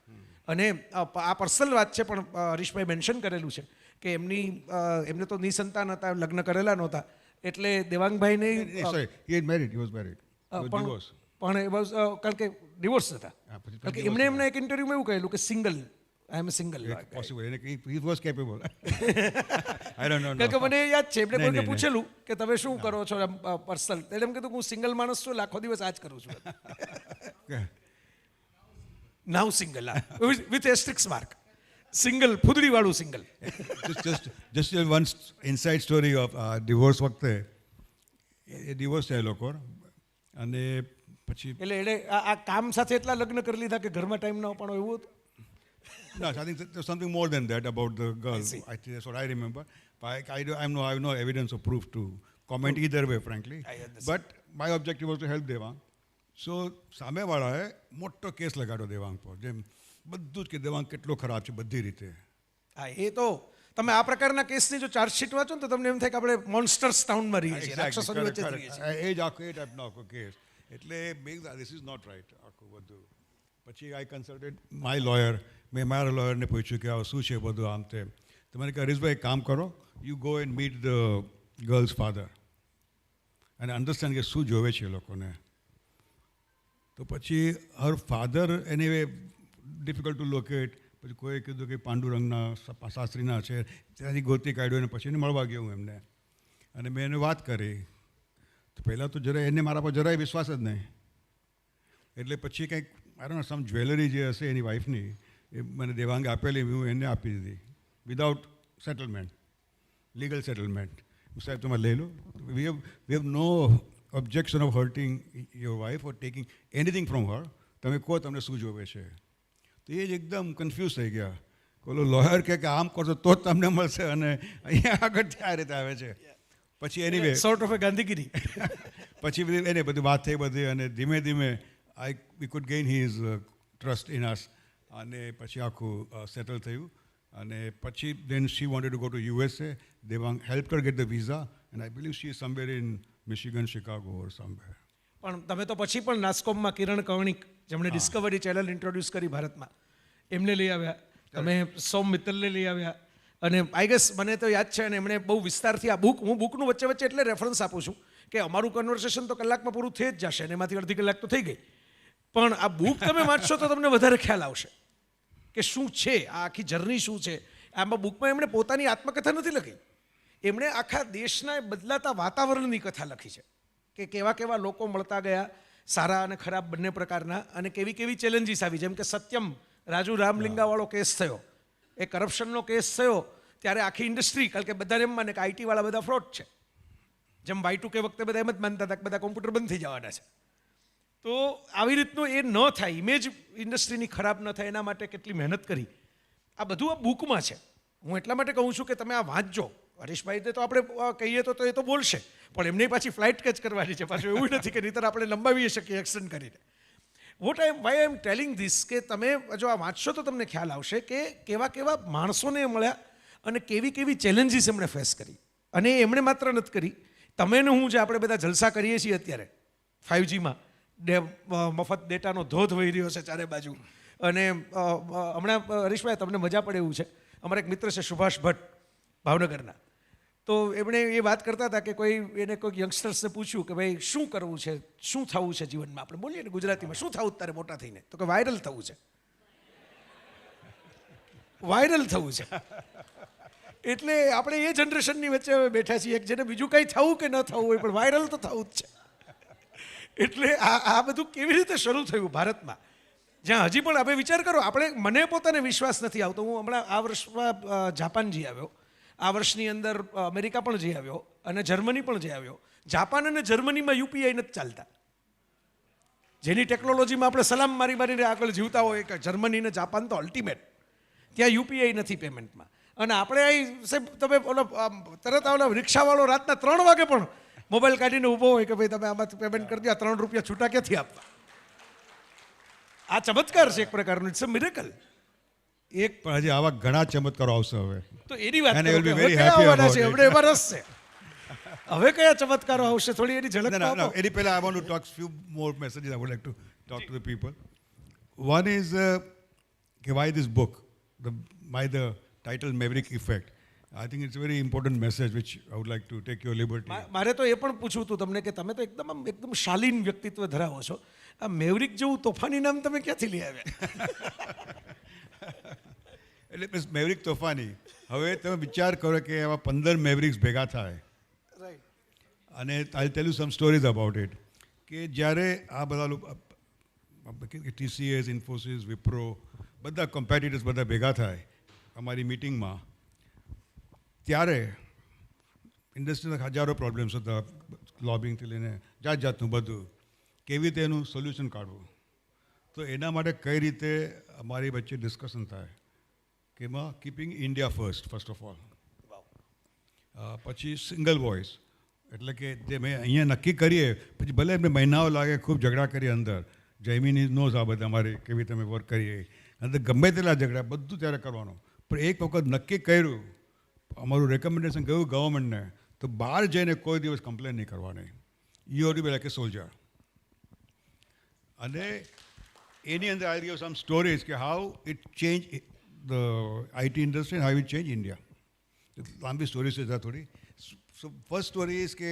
C: અને આ પર્સનલ વાત છે, પણ હરીશભાઈ મેન્શન કરેલું છે કે એમને તો નિસંતાન હતા, લગ્ન કરેલા નહોતા. એટલે દેવાંગભાઈને પણ એ બસ કારણ કે ડિવોર્સ હતા. કારણ કે એમને એક ઇન્ટરવ્યુમાં એવું કહેલું કે સિંગલ, આઈ એમ સિંગલ. કારણ કે મને યાદ છે એમને કોઈને પૂછેલું કે તમે શું કરો છો પર્સનલ, એટલે એમ કીધું હું સિંગલ માણસ છું, લાખો દિવસ આ જ કરું છું. Now single, with asterisk mark. Single, ફૂદડી વાળું single.
D: just one inside story of divorce વખતે એ ડિવોર્સ થયા લોકો, અને પછી
C: એટલે એને આ કામ સાથે એટલા લગ્ન કરી લીધા કે ઘરમાં ટાઈમ ન પણ એવું હતું.
D: No, I think there's something more than that about the girl. I think that's what I remember. But I have no evidence or proof to comment either way, frankly. But my objective was to help Devang. સો સામેવાળાએ મોટો case લગાડ્યો Devang પર, જેમ બધું જ કે દેવાંગ કેટલો ખરાબ છે બધી રીતે.
C: હા, એ તો તમે આ પ્રકારના કેસની જો ચાર્જશીટ વાંચો ને તો તમને એમ થાય કે આપણે મોન્સ્ટર્સ ટાઉનમાં રહીએ છીએ, રાક્ષસોની વચ્ચે રહીએ છીએ.
D: એ જ આખો એ ટાઈપનો આખો કેસ. એટલે ધીસ ઇઝ નોટ રાઇટ આખું બધું. પછી આઈ કન્સલ્ટેડ માય લોયર, મેં મારા લોયરને પૂછ્યું કે આ શું છે બધું આમ તેમ. તો મને કહે હરીશભાઈ એક કામ કરો, you go and meet the girl's father અને અન્ડરસ્ટેન્ડ કે શું જોવે છે એ લોકોને. તો પછી her father anyway difficult to locate, પછી કોઈએ કીધું કે પાંડુરંગના શાસ્ત્રીના છે, ત્યાંથી ગોતી કાઢ્યો અને પછી એને મળવા ગયો હું એમને. અને મેં એને વાત કરી તો પહેલાં તો જરાય એને મારા પર જરાય વિશ્વાસ જ નહીં. એટલે પછી કંઈક મારા સમ જ્વેલરી જે હશે એની વાઈફની એ મને દેવાંગે આપેલી, હું એને આપી દીધી વિદાઉટ સેટલમેન્ટ, લીગલ સેટલમેન્ટ. સાહેબ તમે લઈ લો. We have no objection of hurting your wife or taking anything from her. તમે કહો તમને શું જોવે છે. તો એ જ એકદમ કન્ફ્યુઝ થઈ ગયા. ઓલો લોયર કે આમ કરશો તો જ તમને મળશે અને અહીંયા આગળ આ રીતે આવે છે. પછી anyway
C: sort of a Gandhigiri.
D: પછી એને બધી વાત થઈ બધી અને ધીમે ધીમે we could gain his trust in us અને પછી આખું સેટલ થયું. અને પછી then she wanted to go to USA. Devang help her get the visa and I believe she is somewhere in Michigan, Chicago or somewhere.
C: પણ તમે તો પછી પણ નાસ્કોમમાં કિરણ કર્ણિક, જેમણે ડિસ્કવરી ચેનલ ઇન્ટ્રોડ્યુસ કરી ભારતમાં, એમને લઈ આવ્યા. તમે સોમ મિત્તલને લઈ આવ્યા. અને આઈ ગેસ મને તો યાદ છે, અને એમણે બહુ વિસ્તારથી આ હું બુકનું વચ્ચે વચ્ચે એટલે રેફરન્સ આપું છું કે અમારું કન્વર્સેશન તો કલાકમાં પૂરું થઈ જ જશે અને એમાંથી અડધી કલાક તો થઈ ગઈ. પણ આ બુક તમે વાંચશો તો તમને વધારે ખ્યાલ આવશે કે શું છે આ આખી જર્ની, શું છે. આમાં બુકમાં એમણે પોતાની આત્મકથા નથી લખી, એમણે આખા દેશના બદલાતા વાતાવરણની કથા લખી છે કે કેવા કેવા લોકો મળતા ગયા, સારા અને ખરાબ બંને પ્રકારના, અને કેવી કેવી ચેલેન્જીસ આવી. જેમ કે સત્યમ રાજુ રામલિંગાવાળો કેસ થયો, એ કરપ્શનનો કેસ થયો, ત્યારે આખી ઇન્ડસ્ટ્રી, કારણ કે બધાને એમ માને કે આઈટીવાળા બધા ફ્રોડ છે. જેમ Y2K વખતે બધા એમ જ માનતા હતા કે બધા કોમ્પ્યુટર બંધ થઈ જવાના છે. તો આવી રીતનું એ ન થાય, ઇમેજ ઇન્ડસ્ટ્રીની ખરાબ ન થાય એના માટે કેટલી મહેનત કરી, આ બધું આ બુકમાં છે. હું એટલા માટે કહું છું કે તમે આ વાંચજો. હરીશભાઈને તો આપણે કહીએ તો એ તો બોલશે, પણ એમને પાછી ફ્લાઇટ કેચ કરવાની છે. પાછું એવું નથી કે નહીંતર આપણે લંબાવી શકીએ એક્સટેન્ડ કરીને. Why I am telling this કે તમે જો આ વાંચશો તો તમને ખ્યાલ આવશે કે કેવા કેવા માણસોને મળ્યા અને કેવી કેવી ચેલેન્જીસ એમણે ફેસ કરી. અને એમણે માત્ર નથી કરી, તમે ને હું જે આપણે બધા જલસા કરીએ છીએ અત્યારે 5Gમાં, મફત ડેટાનો ધોધ વહી રહ્યો છે ચારે બાજુ. અને હમણાં હરીશભાઈ તમને મજા પડે એવું છે, અમારા એક મિત્ર છે સુભાષ ભટ્ટ ભાવનગરના, તો એમણે એ વાત કરતા હતા કે એને કોઈક યંગસ્ટર્સને પૂછ્યું કે ભાઈ શું કરવું છે, શું થવું છે જીવનમાં. આપણે બોલીએ ને ગુજરાતીમાં, શું થવું તારે મોટા થઈને? તો કે વાયરલ થવું છે. વાયરલ થવું છે. એટલે આપણે એ જનરેશનની વચ્ચે બેઠા છીએ જેને બીજું કંઈ થવું કે ન થવું હોય, પણ વાયરલ તો થવું જ છે. એટલે આ બધું કેવી રીતે શરૂ થયું ભારતમાં, જ્યાં હજી પણ આપણે વિચાર કરો, મને પોતાને વિશ્વાસ નથી આવતો. હું હમણાં આ વર્ષમાં જાપાન જઈ આવ્યો, આ વર્ષની અંદર અમેરિકા પણ જઈ આવ્યો અને જર્મની પણ જઈ આવ્યો. જાપાન અને જર્મનીમાં યુપીઆઈ નથી ચાલતા. જેની ટેકનોલોજીમાં આપણે સલામ મારીને આગળ જીવતા હોય, કે જર્મની ને જાપાન તો અલ્ટિમેટ, ત્યાં યુપીઆઈ નથી પેમેન્ટમાં. અને આપણે અહીં સાહેબ તમે તરત રિક્ષાવાળો રાતના 3 વાગે પણ મોબાઈલ કાઢીને ઊભો હોય કે ભાઈ તમે આમાંથી પેમેન્ટ કરી દો, 3 રૂપિયા છૂટા ક્યાંથી આપવા. આ ચમત્કાર છે એક પ્રકારનો, ઇટ્સ અ મિરેકલ.
D: પણ હજી આવા ઘણા ચમત્કારો આવશે હવે.
C: તો એની વાત
D: And I will be
C: કરો,
D: very
C: હવે કયા
D: happy
C: આવવાના
D: about
C: છે,
D: it.
C: આપણે એમાં રસ છે. હવે કયા ચમત્કારો આવશે, થોડી એની ઝલક તો આપો.
D: એની પહેલા I want to talk few more messages I would like to talk to the people. One is why this book, why the title Maverick Effect. I think it's a very important message which I would like to take your liberty.
C: મારે તો એ પણ પૂછવું હતું તમને કે તમે તો એકદમ શાલીન વ્યક્તિત્વ ધરાવો છો, આ મેવરિક જેવું તોફાની નામ તમે ક્યાંથી લઈ આવ્યા?
D: એટલે મિસ મેવરિક તોફાની, હવે તમે વિચાર કરો કે એવા 15 મેવરિક્સ ભેગા થાય. અને I tell you some stories about it. કે જ્યારે આ બધા લોકો TCS, ઇન્ફોસિસ, વિપ્રો, બધા કોમ્પિટિટર્સ બધા ભેગા થાય અમારી મિટિંગમાં, ત્યારે ઇન્ડસ્ટ્રીના હજારો પ્રોબ્લેમ્સ હતા, લોબિંગથી લઈને જાતનું બધું, કેવી રીતે એનું સોલ્યુશન કાઢવું. તો એના માટે કઈ રીતે અમારી વચ્ચે ડિસ્કશન થાય કે એમાં keeping India first of all. પછી સિંગલ વોઇસ, એટલે કે જે મેં અહીંયા નક્કી કરીએ પછી ભલે એમને મહિનાઓ લાગે, ખૂબ ઝઘડા કરીએ અંદર, જયમીની નોઝ આ બધા અમારી કેવી રીતે અમે વર્ક કરીએ અંદર, ગમે તેટલા ઝઘડા બધું ત્યારે કરવાનું. પણ એક વખત નક્કી કર્યું, અમારું રેકમેન્ડેશન ગયું ગવર્મેન્ટને, તો બહાર જઈને કોઈ દિવસ કમ્પ્લેન નહીં કરવાની. You have to be like a soldier. અને એની અંદર આઈ ગીવ સમ સ્ટોરીઝ કે how it change the IT industry and how it change India. લાંબી સ્ટોરીઝ છે થોડી. સો ફર્સ્ટ સ્ટોરી ઇઝ કે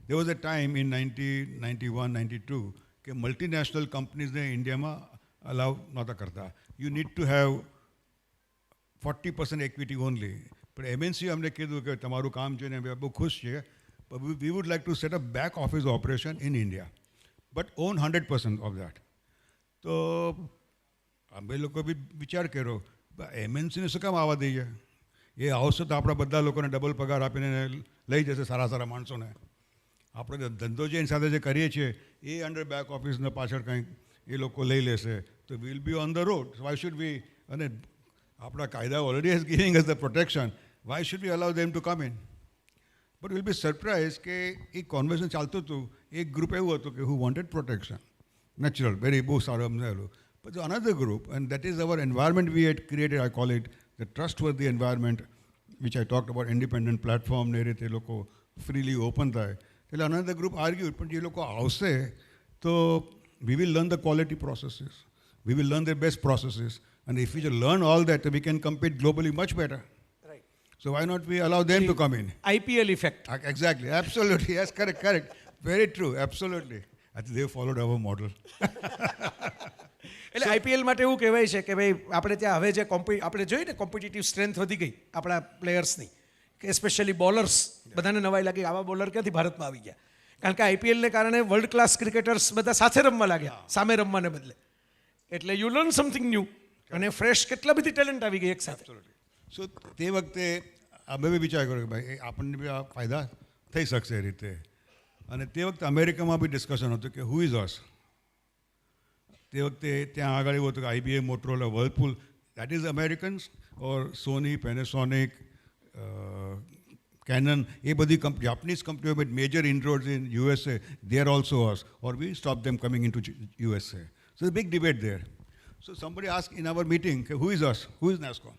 D: there was a time in 1991-92 કે multinational કંપનીઝને ઇન્ડિયામાં અલાઉ નહોતા કરતા. You need to have 40% equity only. પણ એમએનસી અમને કીધું કે તમારું કામ જોઈને અમે બહુ ખુશ છીએ, but we would like to set up back office operation in India, but own 100% of that. તો અમે લોકો બી વિચાર કર્યો, એમએનસીને શું કામ આવવા દઈએ? એ આવશે તો આપણા બધા લોકોને ડબલ પગાર આપીને લઈ જશે સારા સારા માણસોને. આપણે ધંધો જે એની સાથે જે કરીએ છીએ એ અંડર બેક ઓફિસના પાછળ કંઈક એ લોકો લઈ લેશે તો will be on the road. Why should we, અને આપણા કાયદા already is giving us the protection, why should we allow them to come in? But will be surprise કે એ કોન્વર્સેશન ચાલતું હતું, એક ગ્રુપ એવું હતું કે હુ વોન્ટેડ પ્રોટેક્શન, નેચરલ, વેરી બહુ સારું સમજાયેલું. But another group, and that is our environment we had created, I call it the trustworthy environment, which I talked about, independent platform, ને રીતે લોકો freely open થાય. એટલે another group argued, પણ જે લોકો આવશે તો we will learn the quality processes, we will learn the best processes, and if we learn all that, we can compete globally much better.
C: Right.
D: So why not we allow them to come in?
C: IPL effect.
D: Exactly, absolutely, yes, correct, very true, absolutely. I think they followed our model.
C: એટલે IPL માટે એવું કહેવાય છે કે ભાઈ આપણે ત્યાં હવે જે આપણે જોઈએ ને કોમ્પિટિટિવ સ્ટ્રેન્થ વધી ગઈ આપણા પ્લેયર્સની, કે સ્પેશિયલી બોલર્સ, બધાને નવાઈ લાગી આવા બોલર ક્યાંથી ભારતમાં આવી ગયા, કારણ કે આઈપીએલને કારણે વર્લ્ડ ક્લાસ ક્રિકેટર્સ બધા સાથે રમવા લાગ્યા સામે રમવાને બદલે. એટલે યુ લર્ન સમથિંગ ન્યૂ, અને ફ્રેશ કેટલા બધી ટેલેન્ટ આવી ગઈ એક સાથે.
D: સો તે વખતે અમે બી વિચાર કર્યો કે ભાઈ આપણને બી આ ફાયદા થઈ શકશે એ રીતે. અને તે વખતે અમેરિકામાં બી ડિસ્કશન હતું કે હુ ઇઝ અસ. તે વખતે ત્યાં આગળ એવું હતું કે IBM, Motorola, Whirlpool, that is Americans, or Sony, Panasonic, Canon, એ બધી જાપનીઝ કંપનીઓ with major inroads in USA, they are also us, or we stop them coming into USA. So big debate there. So somebody asked in our meeting, who is us? Who is NASSCOM?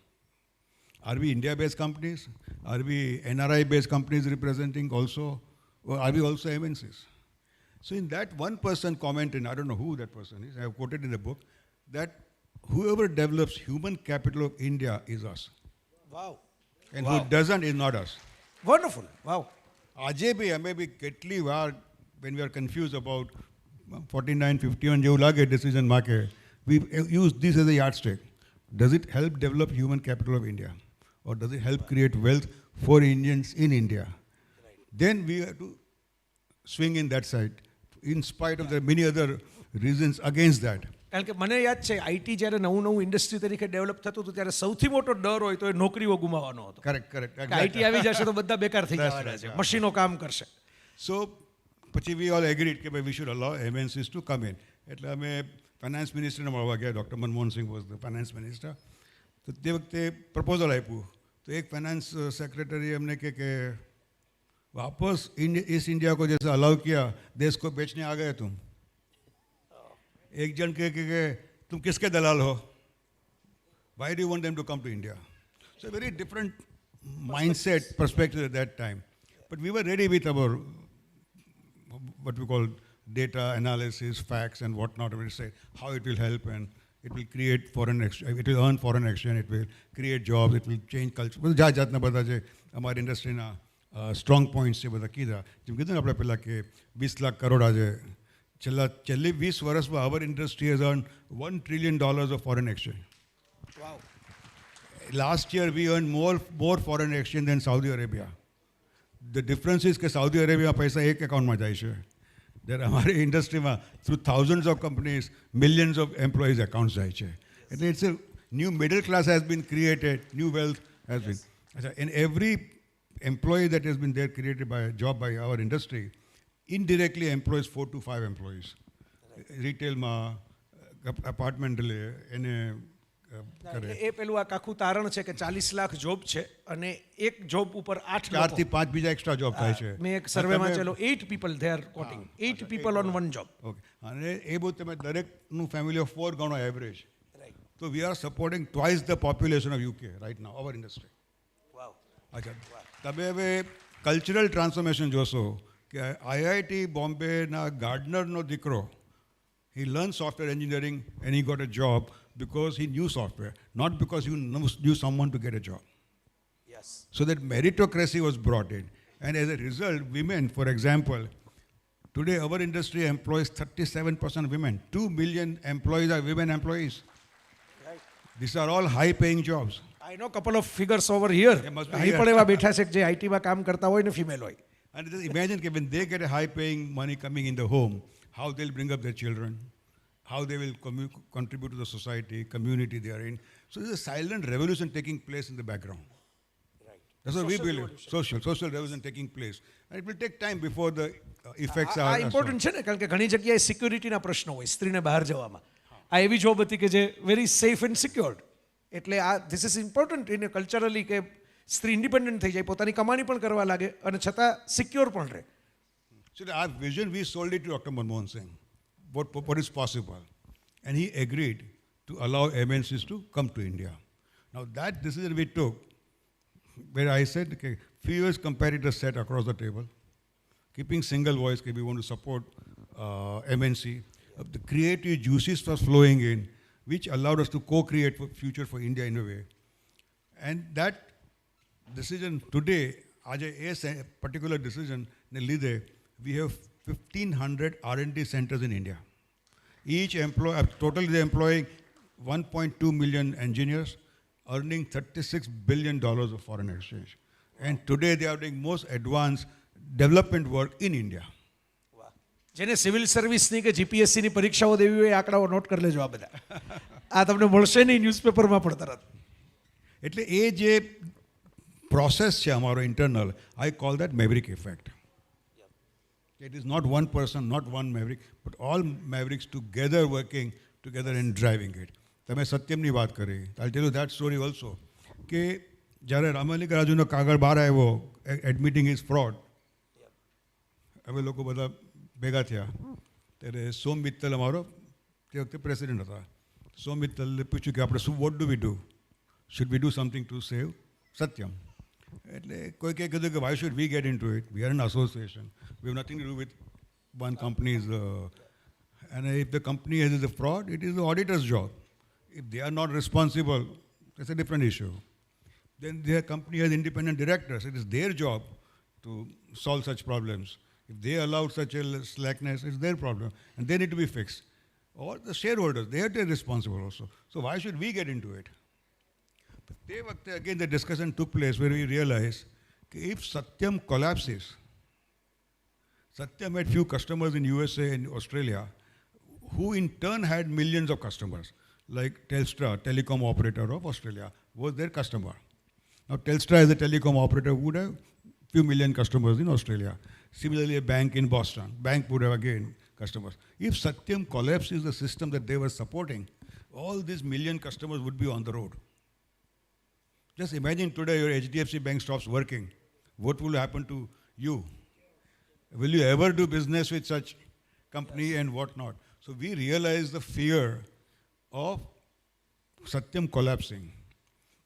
D: Are we India-based companies? Are we NRI-based companies representing also? Or are we also MNCs? So in that, one person commented, I don't know who that person is, I have quoted in the book, that whoever develops human capital of India is us.
C: Wow.
D: And who doesn't is not us.
C: Wonderful. Wow.
D: આજે બી અમે બી કેટલી વાર when we are confused about 49-51 જેવું લાગે decision માં કે we use this as a yardstick. Does it help develop human capital of India? Or does it help create wealth for Indians in India? Right. Then we have to swing in that side, in spite of the many other reasons against that.
C: કારણ કે મને યાદ છે IT જ્યારે નવું industry તરીકે develop થતું હતું ત્યારે સૌથી મોટો ડર હોય તો એ નોકરીઓ ગુમાવવાનો હતો.
D: Correct.
C: આઈટી આવી જશે તો બધા બેકાર થઈ જવાના છે, મશીનો કામ કરશે.
D: So પછી we all agreed કે we should allow MNCs to come in. એટલે અમે ફાઇનાન્સ મિનિસ્ટરને મળવા ગયા. Doctor Manmohan Singh was the finance minister. તો તે વખતે પ્રપોઝલ આપ્યું તો એક ફાઇનાન્સ સેક્રેટરી એમને કે वापस ईस्ट इंडिया को जैसे अलाउ किया, देश को बेचने आ गए तुम. एक जन के तुम किसके दलाल हो? Why do you want them to come to India? So a very different mindset, perspective at that time. But we were ready with our, what we call data analysis, facts and whatnot. We say how it will help, and it will create foreign exchange, it will earn foreign exchange, it will create jobs, it will change culture. બધા જાતના બધા જે અમારી ઇન્ડસ્ટ્રીના strong points છે બધા કીધા. જેમ કીધું ને આપણે પહેલાં કે 20 લાખ કરોડ આજે છેલ્લી 20 વર્ષમાં our industry has earn $1 trillion of foreign exchange.
C: Wow.
D: Last year we earned more foreign exchange than Saudi Arabia. The difference is કે સાઉદી અરેબિયા પૈસા એક એકાઉન્ટમાં જાય છે. જ્યારે અમારી ઇન્ડસ્ટ્રીમાં through thousands of companies, millions of employees accounts જાય છે. એટલે it's a new middle class has been created, new wealth has been. And every employee that has been there created by a job by our industry indirectly employs 4 to 5 employees. રિટેલમાં, apartment એને કરે.
C: એ પેલું આ આખું તારણ છે કે 40 lakh job છે અને એક જોબ ઉપર 8
D: 4 થી 5 બીજા એક્સ્ટ્રા જોબ થાય છે.
C: મેં એક સર્વેમાં ચલો 8 people they are quoting 8 people on one job.
D: Okay. અને એ બહુ તમે દરેકનું ફેમિલી ઓફ 4 ગણો average. So we are supporting twice the population of UK right now, our industry.
C: Wow.
D: અચ્છા, તમે હવે કલ્ચરલ ટ્રાન્સફોર્મેશન જોશો કે IIT બોમ્બેના ગાર્ડનરનો દીકરો, he learned software engineering and he got a job because he knew software, not because he knew someone to get a job.
C: Yes.
D: So that meritocracy was brought in. And as a result, women, for example, today our industry employs 37% women. 2 million employees are women employees.
C: Right.
D: These are all high-paying jobs.
C: I know couple of figures over here
D: There must be,
C: અહીં
D: yeah.
C: પણ એવા બેઠા છે કે જે આઈટીમાં કામ કરતા હોય ને ફિમેલ હોય.
D: And just imagine that when they get a high paying money coming in the home, how they'll bring up their children, how they will contribute to the society, community they are in. So there's a silent revolution taking place in the background. That's what we believe. Social revolution taking place. And it will take time before the effects
C: આ
D: are.
C: Important છે ને, કારણ કે ઘણી જગ્યાએ સિક્યુરિટીના પ્રશ્નો હોય સ્ત્રીને બહાર જવામાં. આ એવી જોબ હતી કે જે વેરી સેફ એન્ડ સિક્યોર્ડ. એટલે આ this is important in culturally કે સ્ત્રી ઇન્ડિપેન્ડન્ટ થઈ જાય, પોતાની કમાણી પણ કરવા લાગે અને છતાં સિક્યોર પણ રહે.
D: So our vision, we sold it to Dr. Manmohan Singh. What is possible? And he agreed to allow MNCs to come to India. Now that decision we took, where I said, okay, few years competitors sat across the table, keeping single voice, okay, we want to support MNC. The creative juices was flowing in, which allowed us to co-create for future for India in a way. And that decision today, આજે એ particular decision ને લીધે we have 1,500 R&D centers in India. Each totally they're employing 1.2 million engineers, earning $36 billion of foreign exchange. And today they are doing most advanced development work in India.
C: જેને civil સર્વિસની કે જીપીએસસીની પરીક્ષાઓ દેવી હોય, આંકડાઓ not કરી લેજો. આ બધા આ તમને મળશે નહીં ન્યૂઝપેપરમાં પણ તરત.
D: એટલે એ જે પ્રોસેસ છે અમારો internal, I call that મેવરિક effect. It is not one person, not one maverick, but all mavericks together working together and driving it. તમે સત્યમની વાત કરી. I'll tell you that story also. કે જ્યારે રામલિંગ રાજુનો કાગળ બહાર આવ્યો, એડમિટિંગ ઇઝ ફ્રોડ, હવે લોકો બધા ભેગા થયા. ત્યારે સોમ મિત્તલ અમારો તે વખતે પ્રેસિડેન્ટ હતા. સોમ મિત્તલે પૂછ્યું કે આપણે શું, what do we do, should we do something to save Satyam? એટલે કોઈકે કીધું કે why should we get in two it, we are an association, we have nothing to do with one companies, and if the company is a fraud, it is the auditor's job. If they are not responsible, that's a different issue. Then their company has independent directors. It is their job to solve such problems. If they allow such a slackness, it's their problem, and they need to be fixed. Or the shareholders, they are responsible also. So why should we get into it? But they wakte again the discussion took place where we realized that if Satyam collapses, Satyam had few customers in USA and Australia, who in turn had millions of customers, like Telstra, telecom operator of Australia, was their customer. Now Telstra as a telecom operator would have few million customers in Australia. Similarly, a bank in Boston, bank would have again customers. If Satyam collapses the system that they were supporting, all these million customers would be on the road. Just imagine today your HDFC bank stops working. What will happen to you? Will you ever do business with such company and what not? So we realize the fear of Satyam collapsing.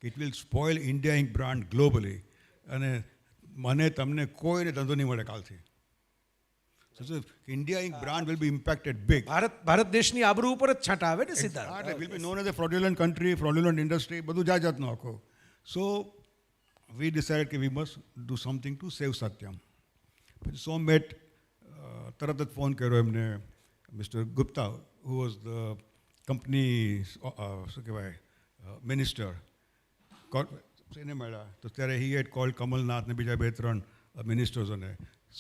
D: It will spoil India Inc. brand globally. And મને તમને કોઈને ધંધો નહીં મળે કાલથી. So India Inc. brand will be impacted big.
C: Bharat દેશની આબરૂ ઉપર જ છાંટા આવે ને સીધા.
D: It will be known as a fraudulent country, fraudulent industry, બધું જાતનું આખું. So we decided that we must do something to save Satyam. So met, તરત જ ફોન કર્યો એમને, Mr. Gupta, who was the company, શું કહેવાય, minister. એને મળ્યા તો ત્યારે he had called કમલનાથ ને બીજા 2-3 મિનિસ્ટર્સોને.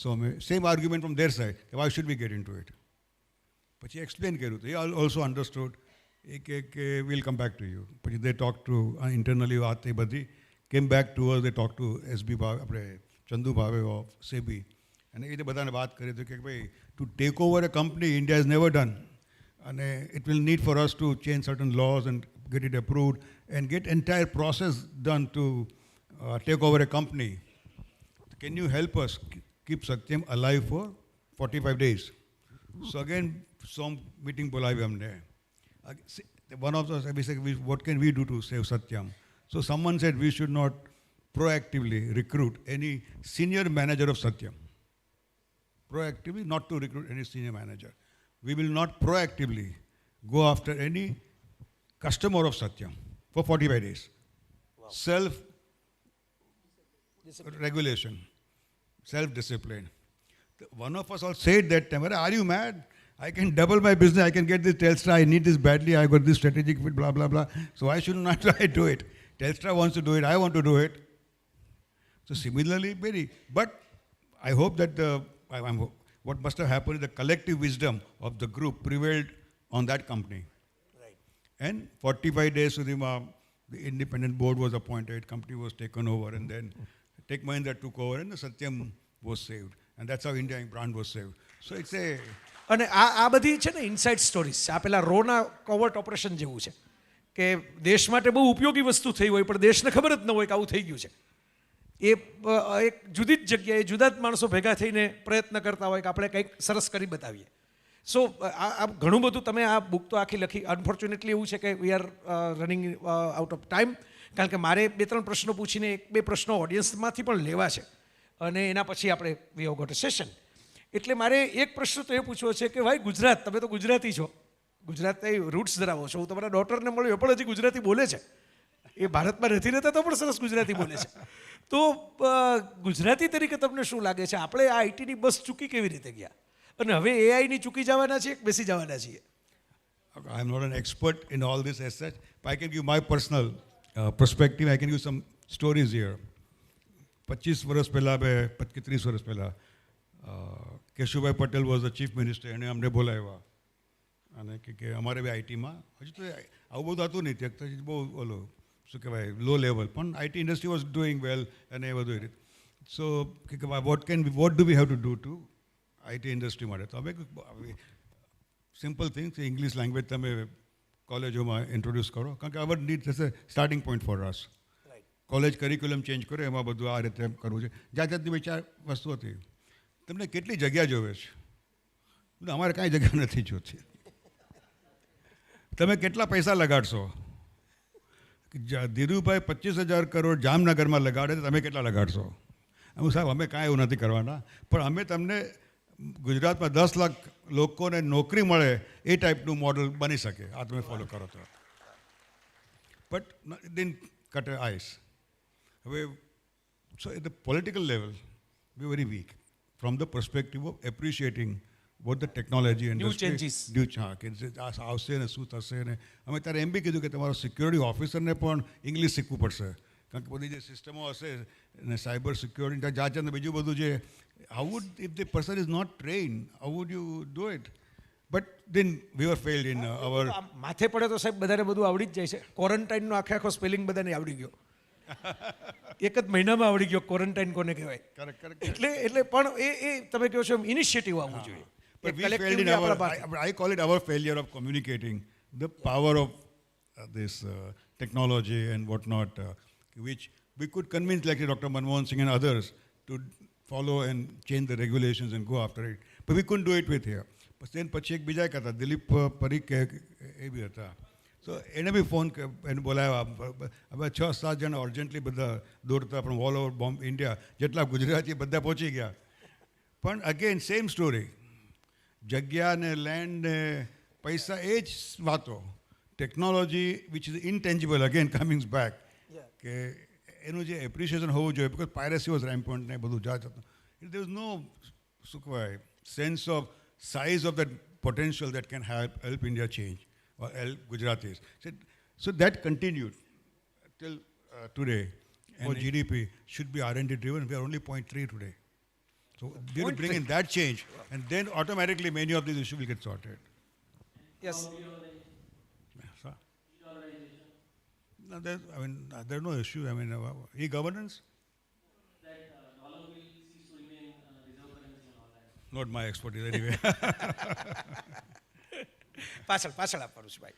D: સો અમે same argument from there side કે why should we get in two it. પછી એક્સપ્લેન કર્યું તો એ ઓલ્સો અન્ડરસ્ટુડ. એ કે will come back to you. પછી દે ટોક ટુ ઇન્ટરનલી વાત એ બધી came back to us, they talk to SB Bhave, આપણે ચંદુ ભાવે ઓફ સેબી, અને એ રીતે બધાને વાત કરી હતી કે ભાઈ to take over a company India is never done, અને it will need for us to change certain laws and get it approved and get entire process done to take over a company. Can you help us keep Satyam alive for 45 days? So again, some meeting bolavi humne. One of us, we said, what can we do to save Satyam? So someone said we should not proactively recruit any senior manager of Satyam. Proactively not to recruit any senior manager. We will not proactively go after any customer of Satyam for 45 days. Wow. Self-regulation, self-discipline. One of us all said that time, are you mad? I can double my business, I can get this Telstra, I need this badly, I got this strategic fit, blah, blah, blah. So why shouldn't I try to do it? Telstra wants to do it, I want to do it. So similarly, very. But I hope that what must have happened is the collective wisdom of the group prevailed on that company.
C: Right.
D: And 45 days sudhima, the independent board was appointed, company was taken over, and then Tech Mahindra took over, and the Satyam was saved. And that's how India brand was saved. So it's a...
C: અને આ બધી છે ને inside stories છે. આ પેલા રોના કોવર્ટ operation જેવું છે કે દેશ માટે બહુ ઉપયોગી વસ્તુ થઈ હોય પણ દેશને ખબર જ ન હોય કે આવું થઈ ગયું છે. એ એક જુદી જ જગ્યાએ જુદા જ માણસો ભેગા થઈને પ્રયત્ન કરતા હોય કે આપણે કંઈક સરસ કરી બતાવીએ. સો આ ઘણું બધું તમે આ બુક તો આખી લખી. અનફોર્ચ્યુનેટલી એવું છે કે we are running out of time, કારણ કે મારે 2-3 પ્રશ્નો પૂછીને 1-2 પ્રશ્નો ઓડિયન્સમાંથી પણ લેવા છે અને એના પછી આપણે we have got a session. એટલે મારે એક પ્રશ્ન તો એ પૂછવો છે કે ભાઈ ગુજરાત, તમે તો ગુજરાતી છો, ગુજરાતના રૂટ્સ ધરાવો છો. હું તમારા ડોટરને મળ્યો પણ હજી ગુજરાતી બોલે છે. એ ભારતમાં નથી રહેતા તો પણ સરસ ગુજરાતી બોલે છે. તો ગુજરાતી તરીકે તમને શું લાગે છે આપણે આ આઈટીની બસ ચૂકી કેવી રીતે ગયા અને હવે એઆઈની ચૂકી જવાના છીએ કે બેસી જવાના છીએ?
D: I am not an expert in all this as such, but I can give my personal perspective. I can give some stories here. 25 વર્ષ પહેલાં 30 વર્ષ પહેલાં Keshubhai Patel was the chief minister. એને અમને બોલાવ્યા અને કે અમારે બી આઈટીમાં હજુ તો આવું બધું હતું નહીં, ત્યાં બહુ ઓલો શું કહેવાય લો લેવલ, પણ આઈટી ઇન્ડસ્ટ્રી વોઝ ડુઈંગ વેલ અને એ બધું એ રીતે. સો કે vote do V have to do to IT industry માટે? તો અમે સિમ્પલ થિંગ્સ, ઇંગ્લિશ લેંગ્વેજ તમે કોલેજોમાં ઇન્ટ્રોડ્યુસ કરો, કારણ કે અવર નીડ થશે starting point for us. College curriculum change કરો, એમાં બધું આ રીતે કરવું છે. જાત જાતની વિચાર વસ્તુ હતી. તમને કેટલી જગ્યા જોવે છે? અમારે કાંઈ જગ્યા નથી જોતી. તમે કેટલા પૈસા લગાડશો? ધીરુભાઈ 25,000 કરોડ જામનગરમાં લગાડે તો તમે કેટલા લગાડશો? હું સાહેબ અમે કાંઈ એવું નથી કરવાના, પણ અમે તમને ગુજરાતમાં 10 લાખ લોકોને નોકરી મળે એ ટાઈપનું મોડલ બની શકે. આ તમે ફોલો કરો તો. બટ દિન કટ આઈસ. હવે so at the political level we very weak from the perspective of appreciating what the technology industry...
C: New changes.
D: હા, કે આ આવશે ને શું થશે ને. અમે ત્યારે એમ બી કીધું કે તમારો સિક્યોરિટી ઓફિસરને પણ ઇંગ્લિશ શીખવું પડશે, કારણ કે બધી જે સિસ્ટમો હશે ને સાયબર સિક્યોરિટી જાત જાતને બીજું બધું છે. How would if the person is not train, how would you do it? But then we were failed in our...
C: માથે પડે તો સાહેબ બધાને બધું આવડી જ જાય છે. ક્વોરન્ટાઇનનો આખો સ્પેલિંગ બધાને આવડી ગયો. એક જ મહિનામાં આવડી ગયો ક્વોરન્ટાઇન કોને કહેવાય. એટલે પણ એ તમે કહો છો ઇનિશિયેટિવ આવવું જોઈએ.
D: But we failed in I call it our failure of communicating the power of this technology and whatnot, which we could convince like Dr. Manmohan Singh and others to follow and change the regulations and go after it. But we couldn't do it with here. Then પછી એક બીજા હતા દિલીપ પરીખ એ બી હતા. સો એને બી phone એને બોલાવ્યા. હવે 6-7 જણા અર્જન્ટલી બધા દોડતા પણ ઓલ ઓવર બોમ્બ ઇન્ડિયા જેટલા ગુજરાતી બધા પહોંચી ગયા. પણ અગેન સેમ સ્ટોરી. જગ્યા ને લેન્ડ ને પૈસા એ જ વાતો. Technology which is intangible again comings back, કે એનું જે એપ્રિસિએશન હોવું જોઈએ. બિકોઝ પાયરેસી વોઝ રેમ્પન્ટ ને બધું જાત હતું. દેર વોઝ નો શું કહેવાય sense of size of that potential that can help India change or help Gujaratis. So that continued till today. And GDP should be R&D driven. We are only 0.3 today. So we will bring in that change, and then automatically many of these issues will get sorted.
C: Yes.
D: Sir? No, there's no issue. I mean, e-governance? Not my expertise anyway.
C: પાછળ આપવાનું છે ભાઈ.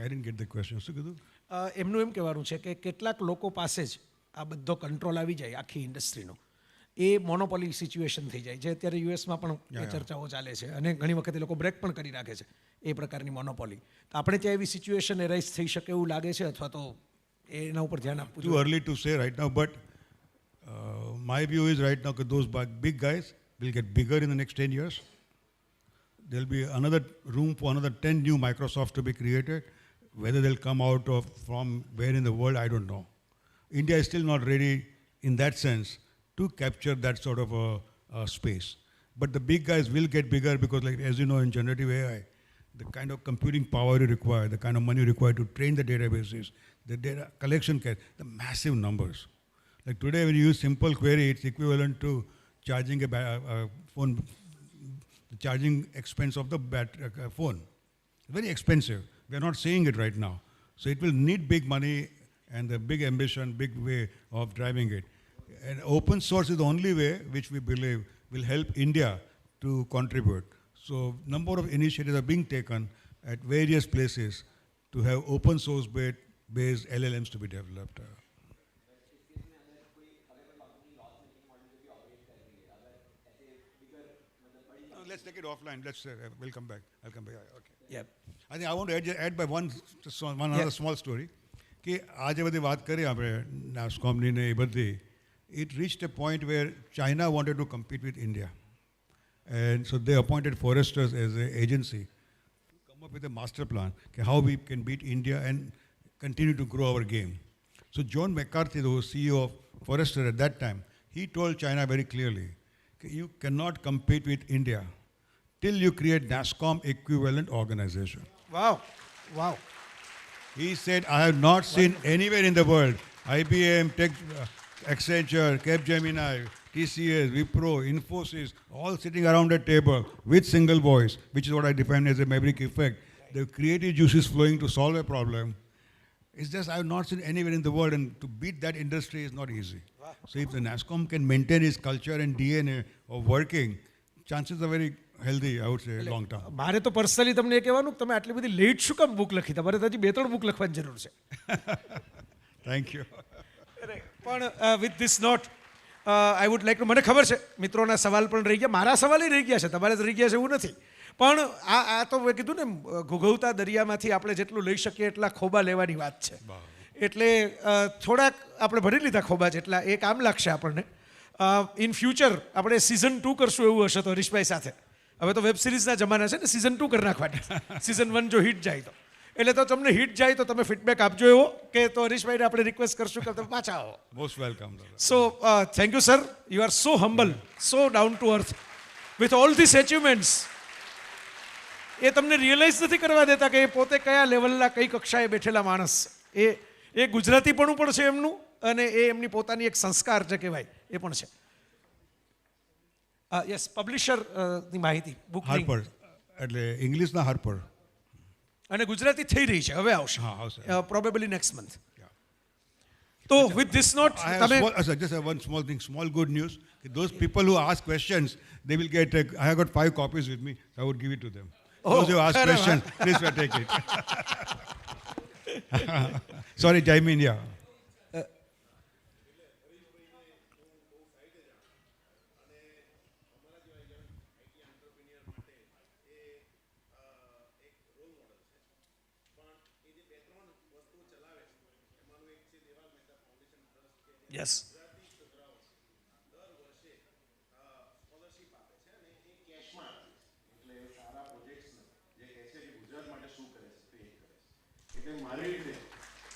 D: I didn't get the question. શું કીધું?
C: એમનું એમ કહેવાનું છે કે કેટલાક લોકો પાસે જ આ બધો કંટ્રોલ આવી જાય આખી ઇન્ડસ્ટ્રીનો, એ મોનોપોલી સિચ્યુએશન થઈ જાય છે. અત્યારે યુએસમાં પણ એ ચર્ચાઓ ચાલે છે અને ઘણી વખત એ લોકો બ્રેક પણ કરી રાખે છે એ પ્રકારની મોનોપોલી. તો આપણે ત્યાં એવી સિચ્યુએશન એરાઇઝ થઈ શકે એવું લાગે છે, અથવા તો એના ઉપર ધ્યાન આપવું?
D: Too early to say right now, but my view is right now that those big guys will get bigger in the next 10 years. There'll be another room for another 10 new Microsoft to be created. Whether they'll come out of from where in the world, I don't know. India is still not ready in that sense to capture that sort of a space. But the big guys will get bigger because, like, as you know, in generative AI, the kind of computing power you require, the kind of money required to train the databases, the data collection, the massive numbers. Like today, when you use simple query, it's equivalent to charging a phone, the charging expense of the phone. Very expensive. We are not seeing it right now. So it will need big money and the big ambition, big way of driving it. And open source is the only way which we believe will help India to contribute. So number of initiatives are being taken at various places to have open source based LLMs to be developed. Let's take it offline. We'll come back. I'll come back. Okay.
C: Yeah.
D: I think I want to add by one other small story. કે આજે બધી વાત કરી આપણે નાસ્કોમની ને એ બધી, it reached a point where China wanted to compete with India. And so they appointed Foresters as an agency to come up with a master plan how we can beat India and continue to grow our game. So John McCarthy, who was CEO of Forrester at that time, he told China very clearly, you cannot compete with India till you create NASSCOM equivalent organization.
C: Wow. Wow.
D: He said, I have not seen anywhere in the world, IBM, Accenture, Capgemini, TCS, Wipro, Infosys, all sitting around a table with single voice, which is what I define as a maverick effect. The creative juices flowing to solve a problem. It's just I have not seen anywhere in the world, and to beat that industry is not easy. Wow. So if the NASSCOM can maintain its culture and DNA of working, chances are very healthy, I would say, long term.
C: મારે તો personally તમને એ કહેવાનું કે તમે આટલી બધી late શું કામ બુક લખી? તમારે તો હજી 2-3 બુક લખવાની જરૂર છે.
D: Thank you.
C: પણ with this note I would like, મને ખબર છે મિત્રોના સવાલ પણ રહી ગયા, મારા સવાલ રહી ગયા છે, તમારે રહી ગયા છે એવું નથી. પણ આ તો મેં કીધું ને, ઘૂઘવતા દરિયામાંથી આપણે જેટલું લઈ શકીએ એટલા ખોબા લેવાની વાત છે. એટલે થોડાક આપણે ભરી લીધા ખોબા જેટલા, એ કામ લાગશે આપણને. ઇન ફ્યુચર આપણે સિઝન 2 કરશું એવું હશે તો હરીશભાઈ સાથે. હવે તો વેબ સિરીઝના જમાના છે ને, સિઝન 2 કરી નાખવાની. સિઝન 1 જો હિટ જાય તો, એટલે તો તમને હિટ જાય તો તમે ફીડબેક આપજો એવો કે તો હરીશભાઈને આપણે રિક્વેસ્ટ કરશું કે તમે પાછા આવો.
D: Most welcome.
C: So thank you sir, you are so humble, so down to earth with all this achievements. એ તમને રિયલાઇઝ નથી કરવા દેતા કે એ પોતે કયા લેવલના, કઈ કક્ષાએ બેઠેલા માણસ. એ ગુજરાતીપણું પણ છે એમનું, અને એ એમની પોતાની એક સંસ્કાર છે કહેવાય, એ પણ છે. યસ, પબ્લિશરની માહિતી બુક
D: હાર્પર, એટલે ઇંગ્લિશના હાર્પર,
C: અને ગુજરાતી થઈ રહી છે, હવે આવશે.
D: હા, આવશે.
C: Probably next month. તો વિથ ધીસ નોટ તમે
D: just one small thing, small good news. Those people who ask questions, they will get. I have got 5 copies with me. I would give it to them. Those who ask questions, please take it. Sorry, Jaimin, yeah.
C: Yes.
E: મારી રીતે